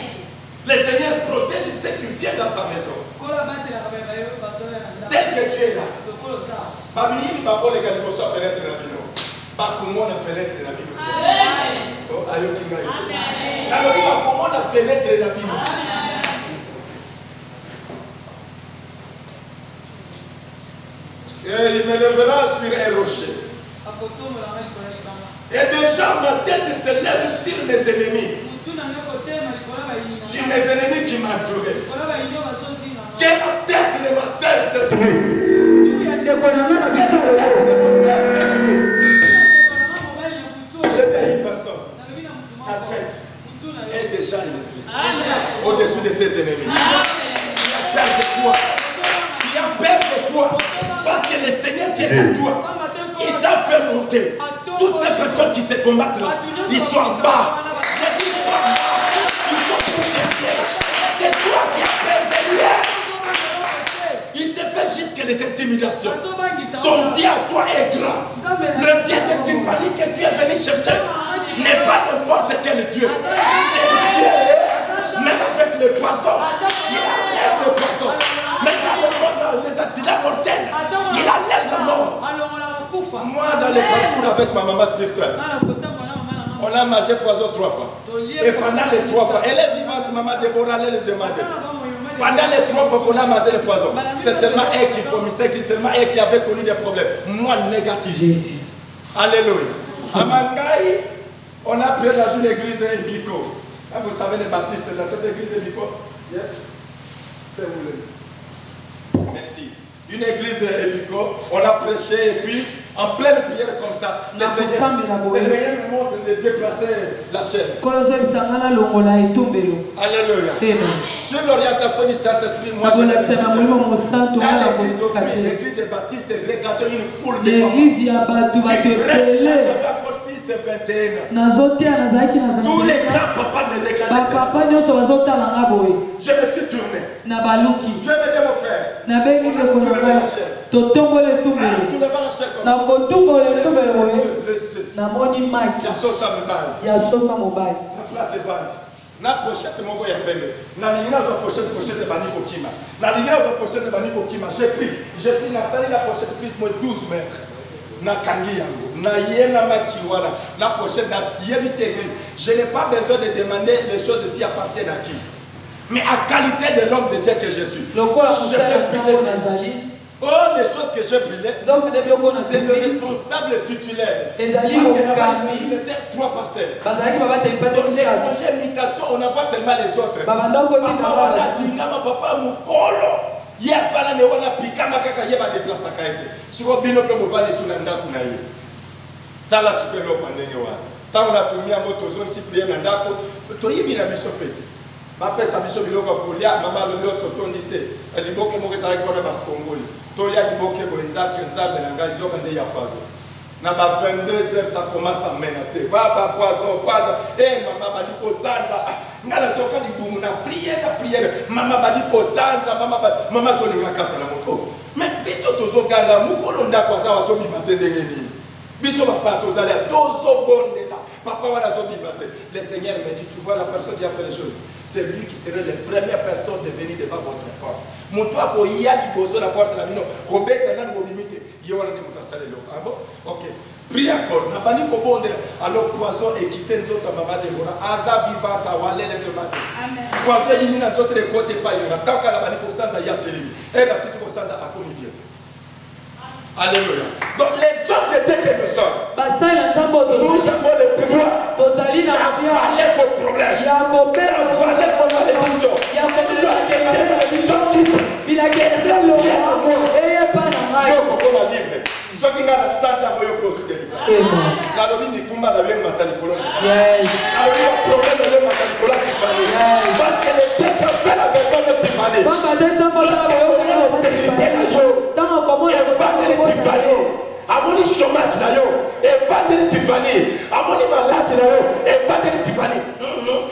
Le Seigneur protège ceux qui viennent dans sa maison. Tel que tu es là. Parmi les babos, les gars, ils sont fenêtre de la Bible. Bakomo na fenêtre de la Bible. Oh, ayoki ngai. Na lobi bakomo na fenêtre de la Bible. Et il me lèvera sur un rocher. Et déjà ma tête se lève sur mes ennemis. Sur mes ennemis qui m'entouraient. Que la tête de ma sœur se trouve. J'étais une personne. Ta tête est déjà élevée au-dessus de tes ennemis. Tu as peur de quoi? Tu as peur de quoi? Parce que le Seigneur qui est en toi, il t'a fait monter. Toutes les personnes qui te combattent là, ils sont en bas. J'ai dit ils sont en bas. Ils sont tous derrière. C'est toi qui as peur derrière. Il te fait jusqu'à les intimidations. Ton Dieu à toi est grand. Le Dieu de Tiffany que tu es venu chercher n'est pas n'importe quel Dieu. C'est Dieu. Même avec le poisson, il enlève le poisson. Même dans les accidents mortels, il enlève la mort. Moi, dans le parcours avec ma maman spirituelle, on a mangé poison 3 fois. Et pendant les 3 fois, elle est vivante, maman Déborah, elle le demandait. Pendant les 3 fois qu'on a mangé le poison, c'est seulement elle qui commissaire, seulement elle qui avait connu des problèmes. Moi, négatif. Alléluia. À Mangaï, on a pris dans une église Biko. Vous savez les baptistes, dans cette église Biko. Yes. C'est vous. Merci. une église hélico, on a prêché et puis en pleine prière comme ça, le Seigneur me montre de déplacer la chair. Alléluia. Sur l'orientation du Saint-Esprit, moi je dans l'église des baptistes, regardez une foule de papas qui prêchent, j'avais encore 6 et 21 ans. Tous les grands papas me regardaient. Je me suis tourné. Je me dis mon frère, on a soulevé la chair. La place est vente. Na pochette moko ya pembe. Na lingina za pochette baniko kima. Na lingina za pochette baniko kima. J'ai pris na salle la pochette plus moins 12 mètres. Na kangi yango. Na yena makiwana. Na pochette na diebisi église. Je n'ai pas besoin de demander les choses ici appartiennent à qui. Mais à qualité de l'homme de Dieu que je suis. Je vais briller. Oh, les choses que j'ai brûlées, c'est le responsable titulaire. Parce que là-bas, ils étaient 3 pasteurs. Donc les congés imitation, on envoie seulement les autres. Papa wana dingama, papa mukolo. Yefana ne wana pikama kaka yeba déplace kaite. Siko bino pe movali sunanda kunaye. Tala supelo pandenge wa. Tant on a tumia moto zone si prier nandako, toyibi na biso pete. Bape sa biso biloko kolia, mama lo biso tondite. Eliboke mo kesala ko na ba fongoli. Tolia liboke bo nzake nzabe na ngai joka nde ya poison. Na ba 22h ça commence à menacer. Ba poison. Eh mama baliko sanda. Ngala soka libumu na prière. Mama baliko sanda, mama zolinga kata na moto. Mais biso tozo ganga mukolo ndako za wazo bimate ndengeni. Biso papa tozala tozo bondela. Papa wana zo bimate. Le Seigneur me dit tu vois la personne qui a fait les choses. C'est lui qui serait la première personne de venir devant votre porte. Montoa ko ya liboso la porte la bino. Ko beta na ko limite. Yo wana ne mutasale lo. Ah bon? OK. Prie encore. Na bani ko bondela. Alors poison et quitter nzota mama Deborah. Aza vivanta walele de mate. Amen. Poison limina nzota le côté pa ina. Kaka la bani ko sanza ya telimi. Et la sisi ko sanza akomi bien. Alléluia. Donc les hommes de Dieu que nous sommes, nous avons le pouvoir d'avaler vos problèmes, d'avaler vos malédictions. Ceux qui ont la santé à vous poser des livres. La lobby ni kumba la bien matalikolo. La lobby a problème de matalikolo qui parlait. Parce que les gens qui ont fait la vergogne qui parlaient. Parce que comment la stérilité là yo. Et pas de l'étifanie. À mon chômage là yo. Et pas de l'étifanie. À mon malade là yo. Et pas de l'étifanie.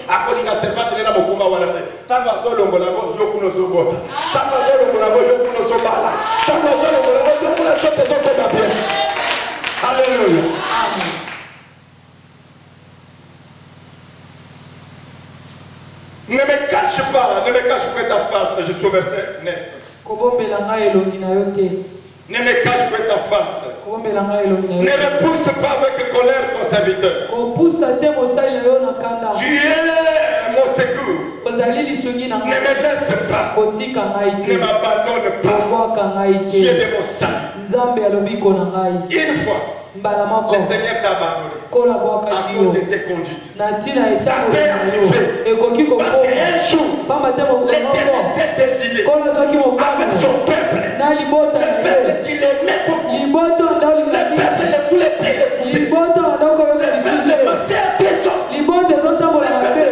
A kolinga servante là mo kumba wana te. Tanga so longo na go yo kuno so bota. Tanga so longo na go yo kuno so bala. Tanga so longo na go yo kuno so te so ko bien. Alléluia. Amen. Ne me cache pas ta face. Je suis au verset 9. Ne me cache pas ta face. Ne me pousse pas avec colère ton serviteur. Tu es mon secours. Ne me laisse pas. Ne m'abandonne pas. Tu es de mon salut. Une fois, le Seigneur t'a abandonné à cause de tes conduites. Ça peut arriver. Parce qu'un jour, l'Éternel s'est décidé avec son peuple. Le peuple qui l'aimait beaucoup. Le peuple ne voulait plus l'écouter. Le peuple marchait à pied. Le peuple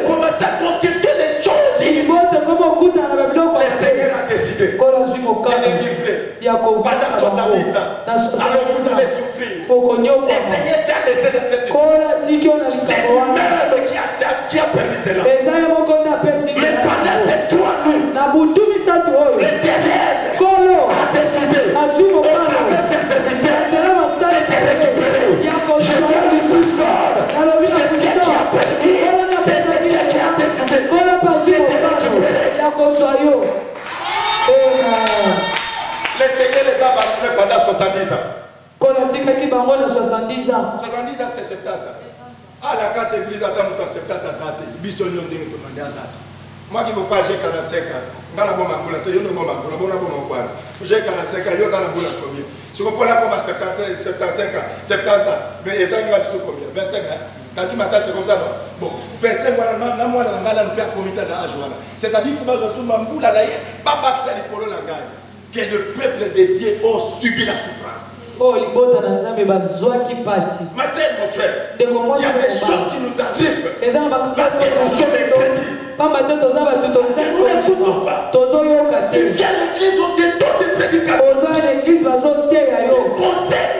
commençait à consulter les choses. Le Seigneur a décidé de les livrer pendant 70 ans. Alors vous allez souffrir. Le Seigneur t'a laissé dans cette histoire. C'est lui-même qui a permis cela. Mais pendant ces 3 nuits, l'Éternel a décidé de travers ses serviteurs de récupérer. Je viens du sous-sol. C'est Dieu qui a permis. C'est Dieu qui a décidé de récupérer. Le Seigneur les a abandonnés pendant 70 ans. 70 ans c'est 70 ans. À la carte église, à 70 ans, bisonnion de moi qui ne veux pas, j'ai 45 ans. J'ai 45 ans, j'ai combien? Je comprends là comme à 75 ans, 70 ans. Mais les gens sont combien? 25 ans. Quand tu m'attends, c'est comme ça. Bon, 25 ans, c'est-à-dire qu'il faut que je sois un peu là, papa qui s'est l'école là. que le peuple de Dieu a subi la souffrance. Ma sœur, mon frère, il y a des choses qui nous arrivent parce que nous sommes incrédules. Parce que nous n'écoutons pas. Tu viens à l'église, on te donne des prédications. Des conseils.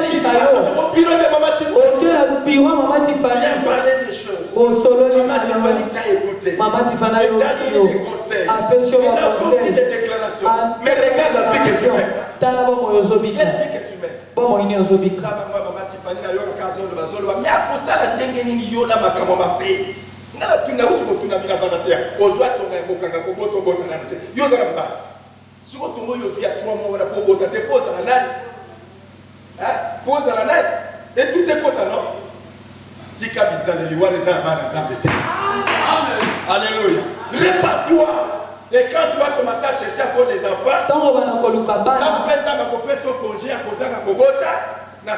Tu parles dans mon bureau de Maman Tiffany. Viens parler des choses. Maman Tiffany t'a écouté. Elle t'a donné des conseils. Elle a fait aussi des déclarations. Mais regarde la vie que tu mets. Quelle vie que tu mets. Maman Tiffany n'a eu l'occasion de bazolo. Mais à cause de la ndenge ni yo na makamo mabe. Ngala tuna uti motuna bila banatea. Ozwa tonga bokanga ko boto bota na nte. Yo za na baba. Suko tongo yo ya 3 mois wana po bota te pose na nani. Hein? Pose la nani. Et tout est content non? Tika bizale liwa les bana nzambe te. Amen. Alléluia. Répare-toi. Et quand tu vas commencer à chercher à cause des enfants, quand tu penses à ma copine son congé à cause de la cobota, tu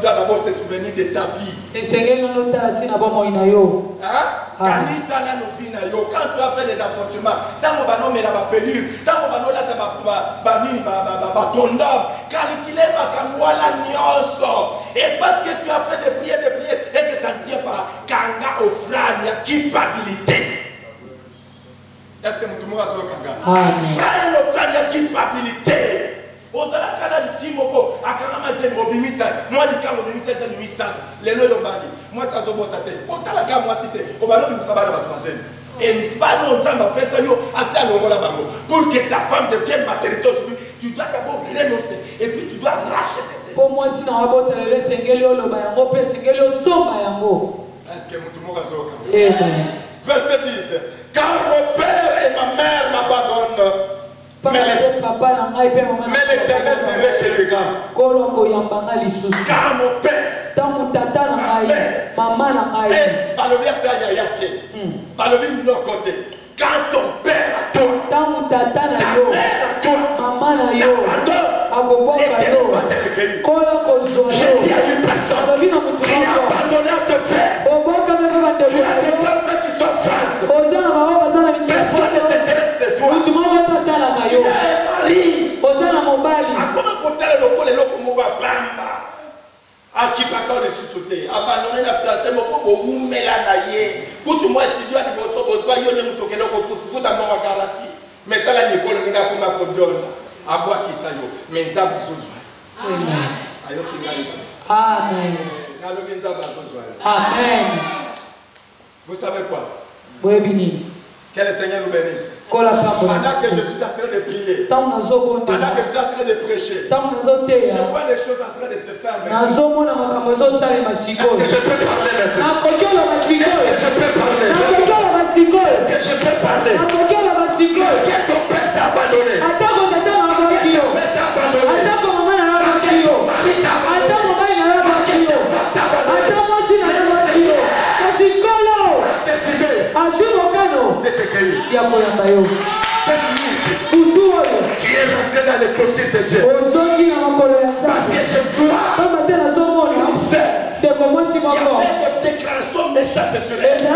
dois d'abord se souvenir de ta vie. Quand tu as fait des apportements, quand tu as fait la pelure, quand tu as fait et parce que tu as fait des prières et que ça ne tient pas, Kanga offrira la culpabilité. Est-ce que nous avons Kanga? Amen. Prends offrira la culpabilité. Ozala kana litimoko akanga zembo bimisa moi likambo bimisa ça bimisa lelo yo bali moi ça zobota te kotala ka moi cité ko balo bimisa bana bato bazeni et n'spano nzamba pesa yo asi alongola bango pour que ta femme devienne maternité aujourd'hui tu dois d'abord renoncer et puis tu dois racheter ses pour moi si na abota le sengeli yo loba yango pe sengeli yo somba yango est-ce que mutu moka zoka verset 10 car mon père et ma mère m'abandonnent. Mais l'Éternel me recueillera. Car mon père, ma mère, quand ton père a toi, ta mère a toi, l'Éternel va te recueillir. J'ai dit à une personne qui a abandonné à te faire. Tu as des personnes qui sont face. Personne ne s'intéresse de toi. Comment compter le loco, les locaux mouva bamba. A qui pas quand les sous-sauter. Abandonner la fiancée, mon pauvre ou mélanaye. Écoute moi, studio à l'Iboso, Boswa, yo ne moutoke loko pour tout à mon garantie. Mais t'as la Nicole, mais t'as comme ma codonne. À boire qui ça yo. Mais ça va se jouer. Amen. Ayo qui n'a été. Amen. Amen. Vous savez quoi? Que le Seigneur nous bénisse. Pendant que je suis en train de prier, pendant que je suis en train de prêcher, je vois les choses en train de se faire. Est-ce que je peux parler maintenant? Est-ce que je peux parler? Est-ce que je peux parler? Que ton père t'a abandonné. Ton père t'a abandonné. Ton mari t'a abandonné. Cette nuit, tu es rentré dans les côtés de Dieu. Parce que je vois il y avait des déclarations méchantes sur elle.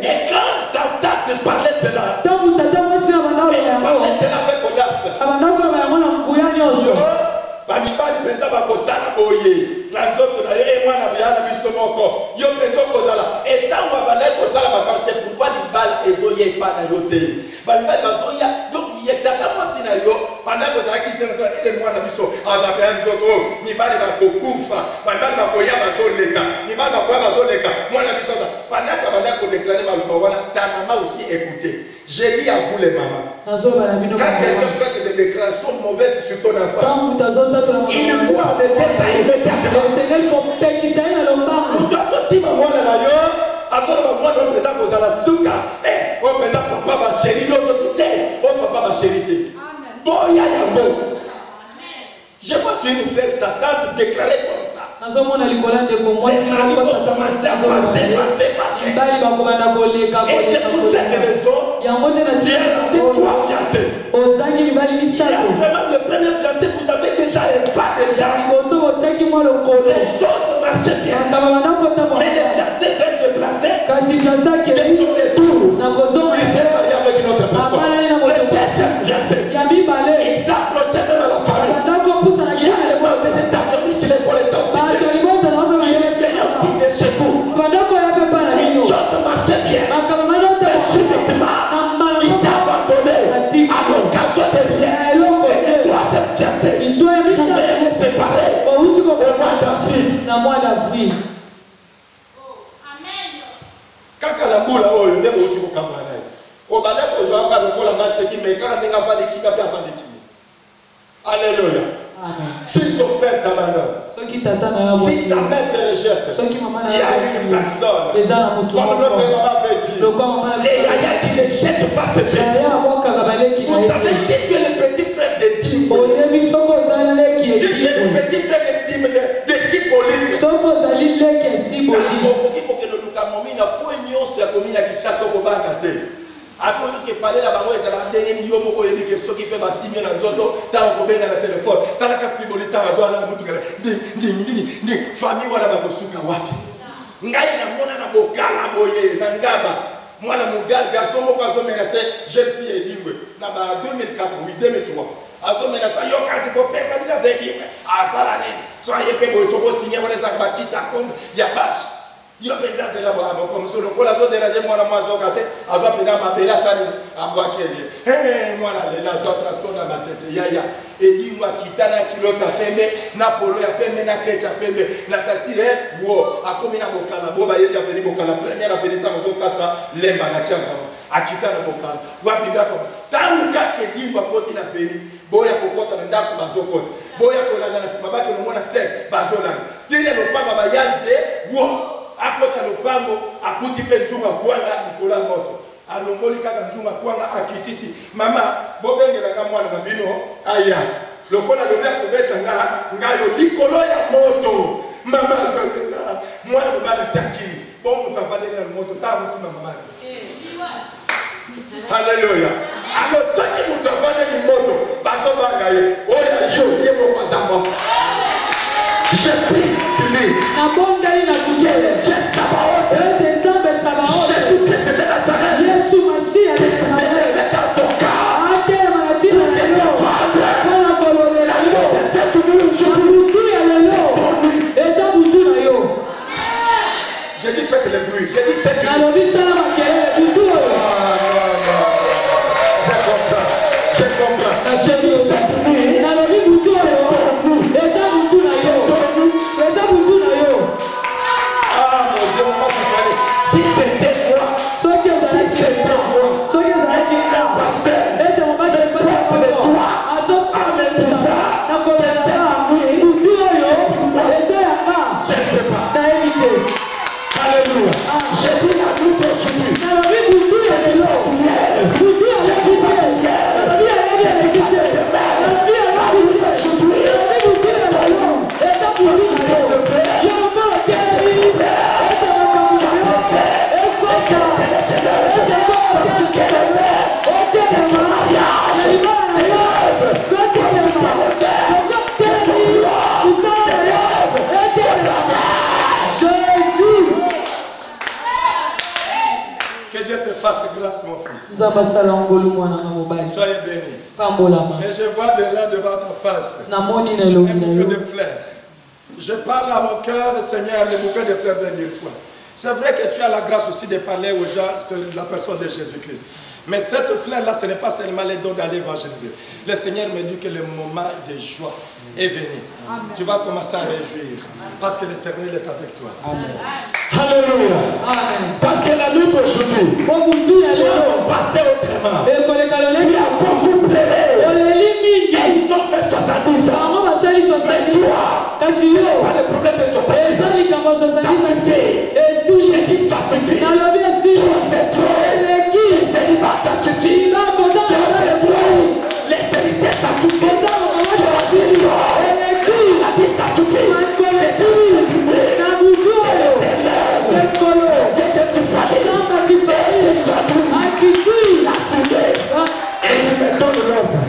Et quand ta tante parlait cela, elle parlait cela avec audace. Bamibali penza bakosala boye la nzoto na ye mwana biyana biso moko yo penza kozala etango balai kosala bakasi c'est pourquoi libala ezoya epa na yo te bamibali bazoya donc yetaka mwasi na yo pendant que ozalaki jeune et mwana biso azape ya nzoto mibali bakokufa bamibali bakoya bazoleka mibali bakoya bazoleka mwana biso pendant que banda kodéclarer maloba wana ta maman aussi écoutez. J'ai dit à vous les mamans, quand quelqu'un fait des déclarations mauvaises sur ton enfant, il faut arrêter ça immédiatement. Nous devons aussi maman dans la yo, à ce moment où on peut dans la souka, on peut papa ma chérie, on papa ma chérie. Bon, il y a un bon. Je me suis une scène, sa tante déclarée comme ça. Les maris vont commencer à passer. Et c'est pour cette raison, tu es rendu trois fiancés. Et vraiment, le premier fiancé, vous avez déjà un pas déjà. Les choses marchaient bien. Mais les fiancés s'est déplacé. Et son retour, kaka na mbula oyo nde bouti kokamba naye obanda kozwa kaka lokola maseki me kaka ndenge avandi kimia mpe avandi kimia. Alléluia. Si ton père t'a malheur, si ta mère te rejette, il y a une personne, comme notre maman avait dit, les yaya qui ne jettent pas ce petit. Vous savez, si tu es le petit frère de Dimbo, si tu es le petit frère de Sipolite, il faut que nous camomina pour union sur la commune qui chasse au Bangate. Attends que parler la bango ezala ndenge ni yo moko yebi ke soki pe basimie na nzoto ta ko benga na téléphone ta na ka simbolita razo na mutu kala ndi famille wala ba kosuka wapi ngai na mona na bokala boye na ngaba mwana mugal garçon moko azo menacé jeune fille edingwe na ba 2004 oui 2003 azo menacé yo kati ko pe ka dina zeki asala ne so yepe boy to ko signer wala za ba kisa kon ya bash. Yo penda zela bo abo comme so lokola zo déranger mwana mwazo kate azo penda mabela sani abwakeli mwana lela zo transport na matete yaya edingwa kitana kilota pembe na polo ya pembe na kecha pembe na taxi wo akomi na bokala bo ba yeli aveni bokala première aveni ta zo kata lemba na chanza akitana bokala wapi ndako tangu kake dingwa koti na veni boya kokota na ndako bazokota boya kolanga na simabaki no mona se bazolanga tine no pamba bayanze wo akota lupango akuti pe nzunga kwanga nikola moto alongoli kaka nzunga kwanga akitisi mama bobengela nga mwana mabino aya lokola lobya kubeta ngayo likolo ya moto mama azonela mwana mobala sakini bongo tavadela moto tamu sima mama. Hallelujah. Alors soki mutavadela moto bazobanga ye oya yo yebo kwa zamo. Je prie sur lui. J'ai dit faites le bruit. J'ai dit faites le bruit. Je comprends. Grâce mon fils. Soyez bénis. Et je vois déjà devant ta face un bouquet de fleurs. Je parle à mon cœur, Seigneur, le bouquet de fleurs veut dire quoi? C'est vrai que tu as la grâce aussi de parler aux gens sur la personne de Jésus-Christ. Mais cette fleur-là, ce n'est pas seulement les dons d'aller évangéliser. Le Seigneur me dit que le moment de joie est venu. Amen. Tu vas commencer à réjouir. Parce que l'Éternel est avec toi. Amen. Alléluia. Amen. Parce que la lutte aujourd'hui, on va passer autrement. Tu as beaucoup pleuré. Et ils ont fait 70 ans. Mais toi, tu n'as pas de problème de 70 ans. Ça me dit, j'ai dit 70 ans. C'est trop. Ça suffit. Les stérités, ça suffit. La vie, ça suffit. C'est tout. Dieu que tu fallais. Et il me donne l'ordre.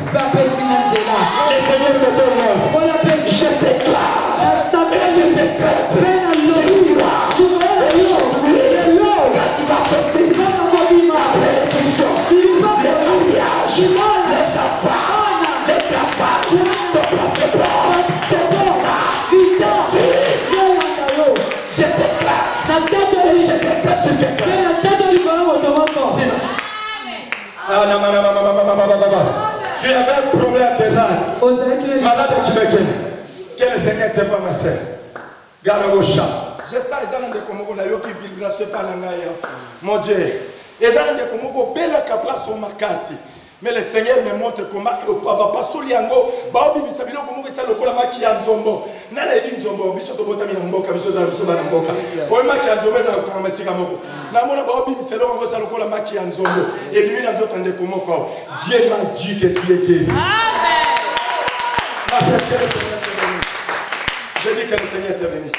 Le Seigneur me donne l'ordre. Je déclare. Je déclare. Quand tu vas sortir. Tu avais un problème de rate. Malade qui me guérit. Que le Seigneur te voit, ma soeur. Garde vos chats. Je sais, ils ont des Comores, qui vivent grâce par la ngaïa. Mon Dieu. Et ça, on dit que belle place au makasi. Mais le Seigneur me montre comment pas soliango ba obi bisabilo comme ça le kola maki ya nzombo na la ebi nzombo biso to bota mina mboka biso da biso bana mboka ko maki ya nzombo za ko masika moko na mona ba obi biselo ngo ça le kola maki ya nzombo et lui na nzoto ndeko moko Dieu m'a dit que tu es guéri. Amen. Je dis que le Seigneur te bénisse.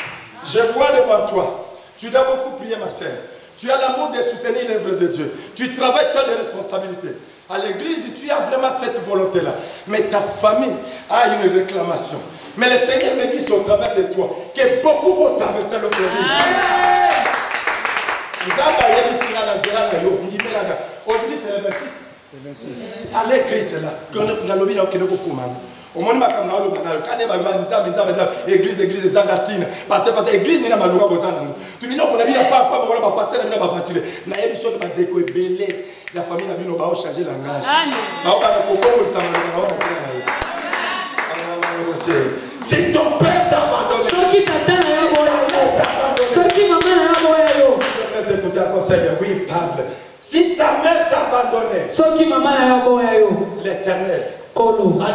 Je vois devant toi, tu dois beaucoup prier ma sœur. Tu as l'amour de soutenir l'œuvre de Dieu. Tu travailles, tu as des responsabilités. À l'église, tu as vraiment cette volonté-là. Mais ta famille a une réclamation. Mais le Seigneur me dit au travers de toi que beaucoup vont traverser l'autre rive. Aujourd'hui, c'est le 26. Allez, Christ est là. Au monde makam na oloba na kane ba nzambe église zangatine pasteur église ni na maluka ko zanango tu bino ko na bina pa ba pasteur na bina ba fatire na yebi so ba deko ebele la famille na bino ba o changer langage ba ba ko ko sa maluka na o tsena na si ton père t'a abandonné soki tata na yo boya soki maman na yo boya yo je vais te conseiller oui parle si ta mère t'a abandonné soki maman na yo boya yo l'Éternel a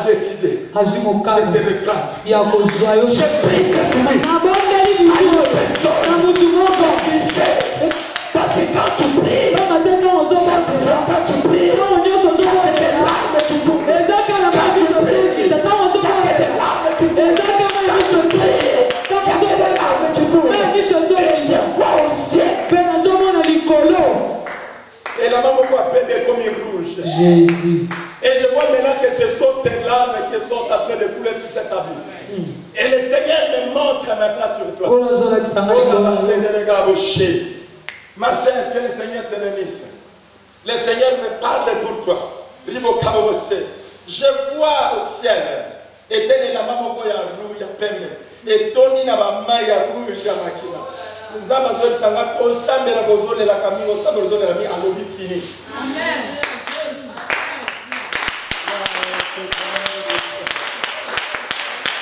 décidé de te réclamer. Je prie cette nuit à une personne obligée. Parce que quand tu pries, quand tu pries, des larmes qui coulent. Et je vois au ciel. Et la maman appelle comme une rouge. Jésus. Et je vois maintenant que ce sont tes larmes qui sont en train de couler sur cet habit. Et le Seigneur me montre maintenant sur toi. Ma sœur, que le Seigneur te bénisse. Le Seigneur me parle pour toi. Je vois au ciel. Et tenez la maman qui a rouge, ya peine. Et Tony n'a pas maille à rouge, ya makina. Nous avons besoin de savoir qu'on s'en met la bozole et la camille, on s'en met la camille à l'objet fini. Amen.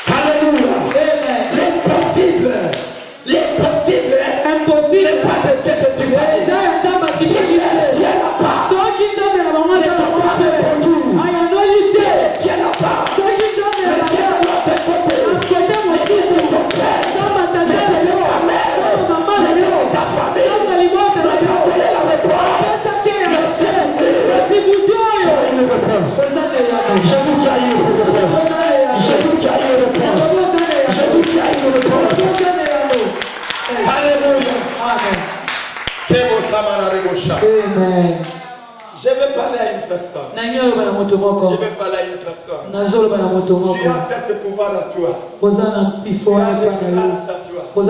Alléluia. L'impossible. L'impossible. Impossible. N'est pas de Dieu que tu vas. Si Dieu là-bas. Je vous dis une réponse. Je vous dis une réponse. Je vous dis une réponse. Alléluia. Amen. Je vais parler à une personne. Je vais parler à une personne. Tu as cette pouvoir à toi. Tu as des grâces à toi. Mais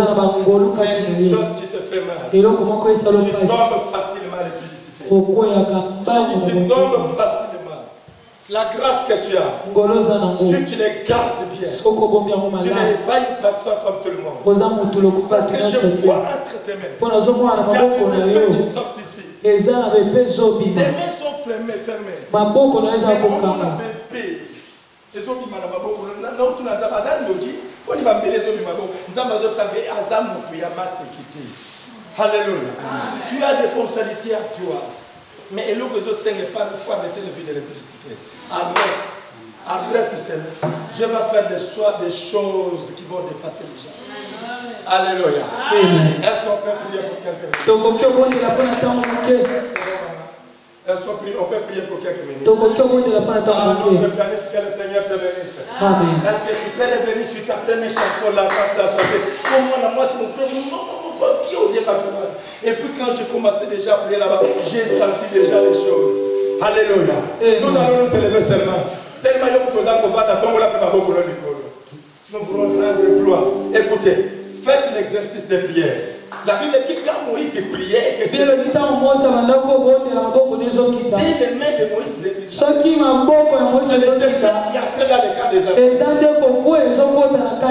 une chose qui te fait mal. Tu tombes facilement à l'épidicité. Je dis, tu tombes facilement. La grâce que tu as, si tu les gardes bien, tu n'es pas une personne comme tout le monde. Parce que je vois entre tes mains, il y a des épées qui sortent ici. Tes mains sont fermées. Alléluia. Tu as des responsabilités à toi. Mais et l'eau que je sais n'est pas de foi arrêter le vie de l'électricité. Arrête cela. Dieu va faire des choses qui vont dépasser les gens. Alléluia. Est-ce qu'on peut prier pour quelqu'un? Est-ce qu'on peut prier pour quelques minutes? On peut planer ce que le Seigneur te bénisse. Est-ce que tu peux revenir sur ta première chanson là, quand tu as chanté? Moi, c'est mon pied aux yeux. Et puis quand j'ai commencé déjà à prier là-bas, j'ai senti déjà les choses. Alléluia. Nous allons nous élever seulement. Tellement il y a beaucoup de choses qu'on va d'attendre la plus beaucoup de nous voulons rendre gloire. Écoutez, faites l'exercice de prière. La Bible dit quand Moïse priait, que si les mains de Moïse délivrent, ce n'est fait qui a dans le cas des hommes.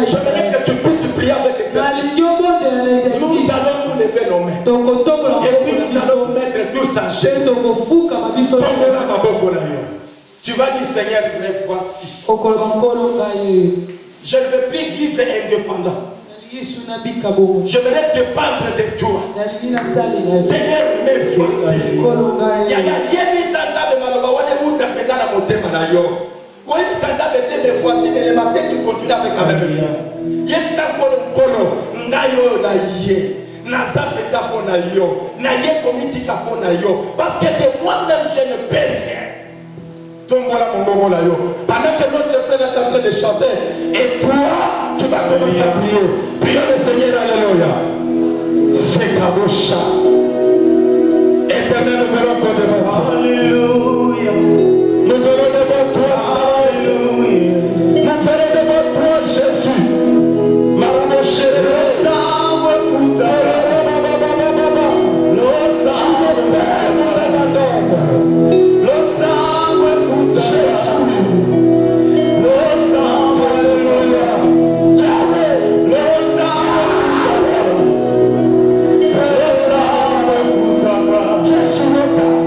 J'aimerais que tu puisses prier avec exercice. Nous allons nous lever nos mains. Et puis nous allons mettre tous en chaîne. Tu vas dire Seigneur, me voici. Je ne veux plus vivre indépendant. J'aimerais dépendre de toi. Seigneur, me voici. Me voici, mais le matin tu continues avec la même vie. Parce que de moi-même je ne peux rien. Pendant que notre frère est en train de chanter, et toi, tu vas commencer à prier. Prions le Seigneur, alléluia. C'est Kabosha. Éternel, nous venons encore devant toi. Alléluia. Nous venons devant toi, Alléluia. Nous venons devant toi, Jésus. Maramoché, le sang fouta. Le sang de Père nous abandonne. Le sang fouta. Jésus. Le sang, alléluia. Yahweh, le sang fouta. Le sang fouta. Jésus, le sang.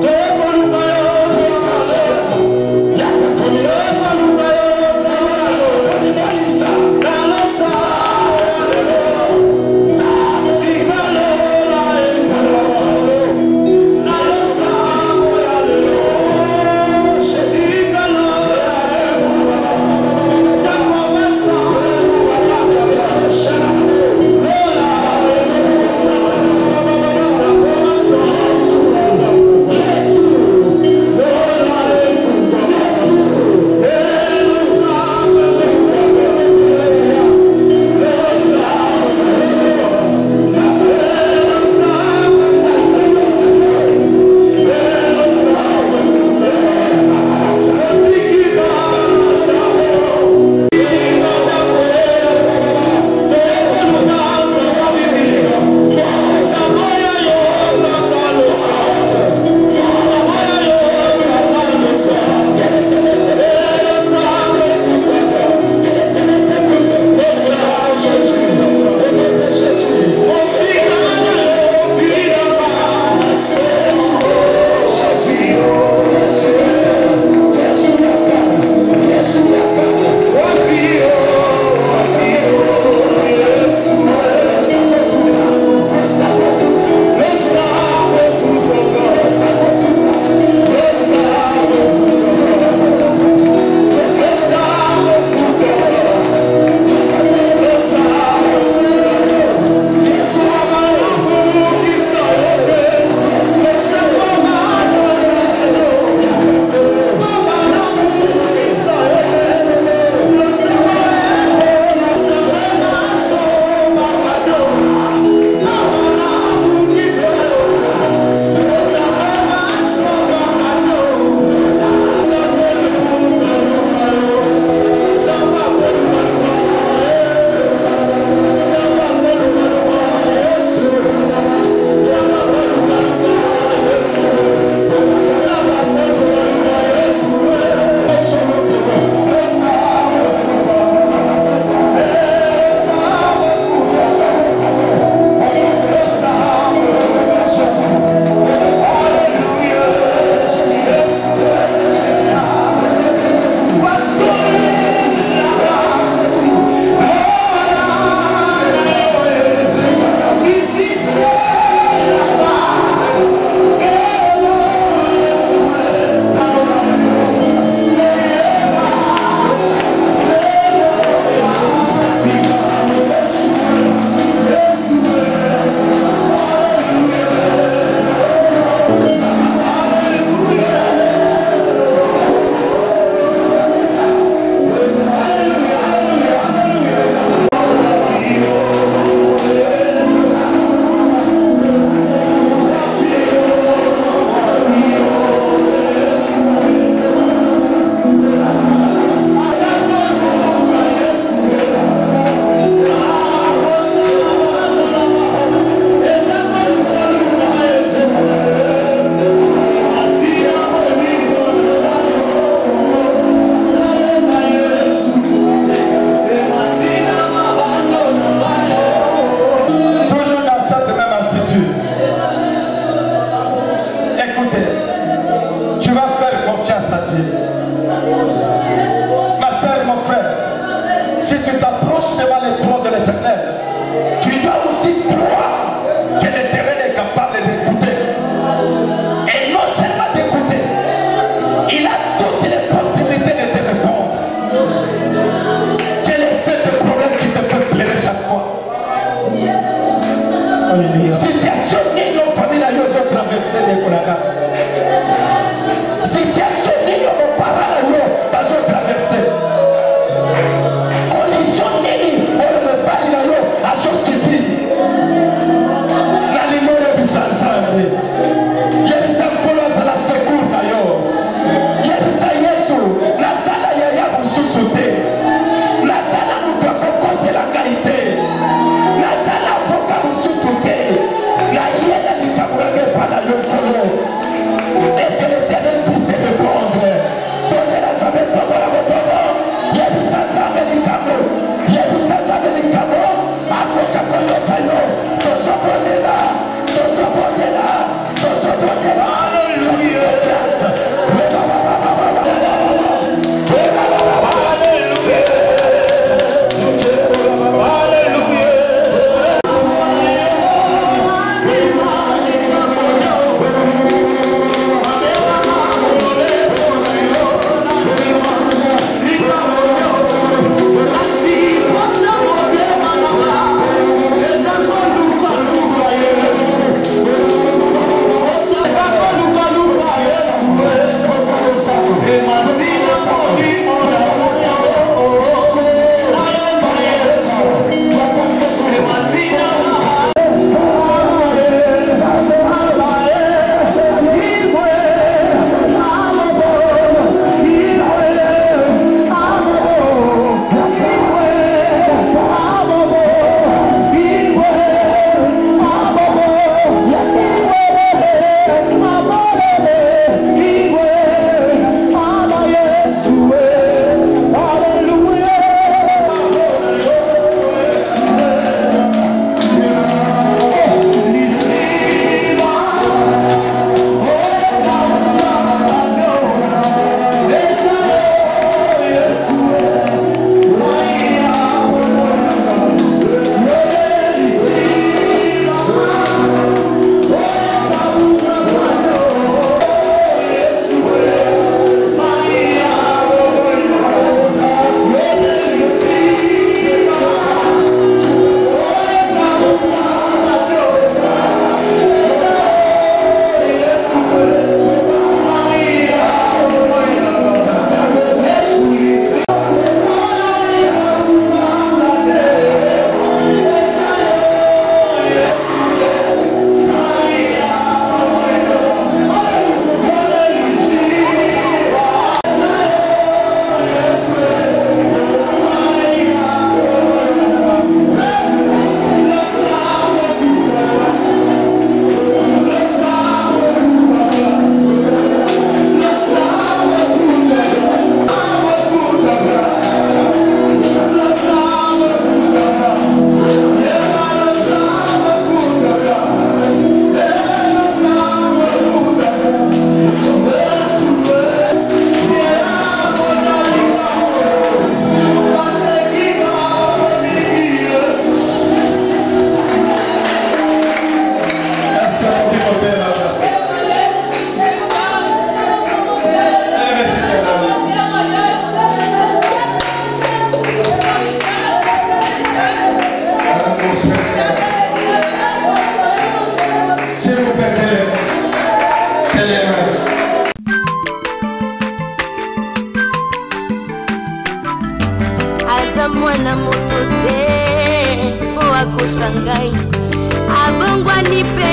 Père, téléma. Aza mwana moto te po akosa ngai abongwani pe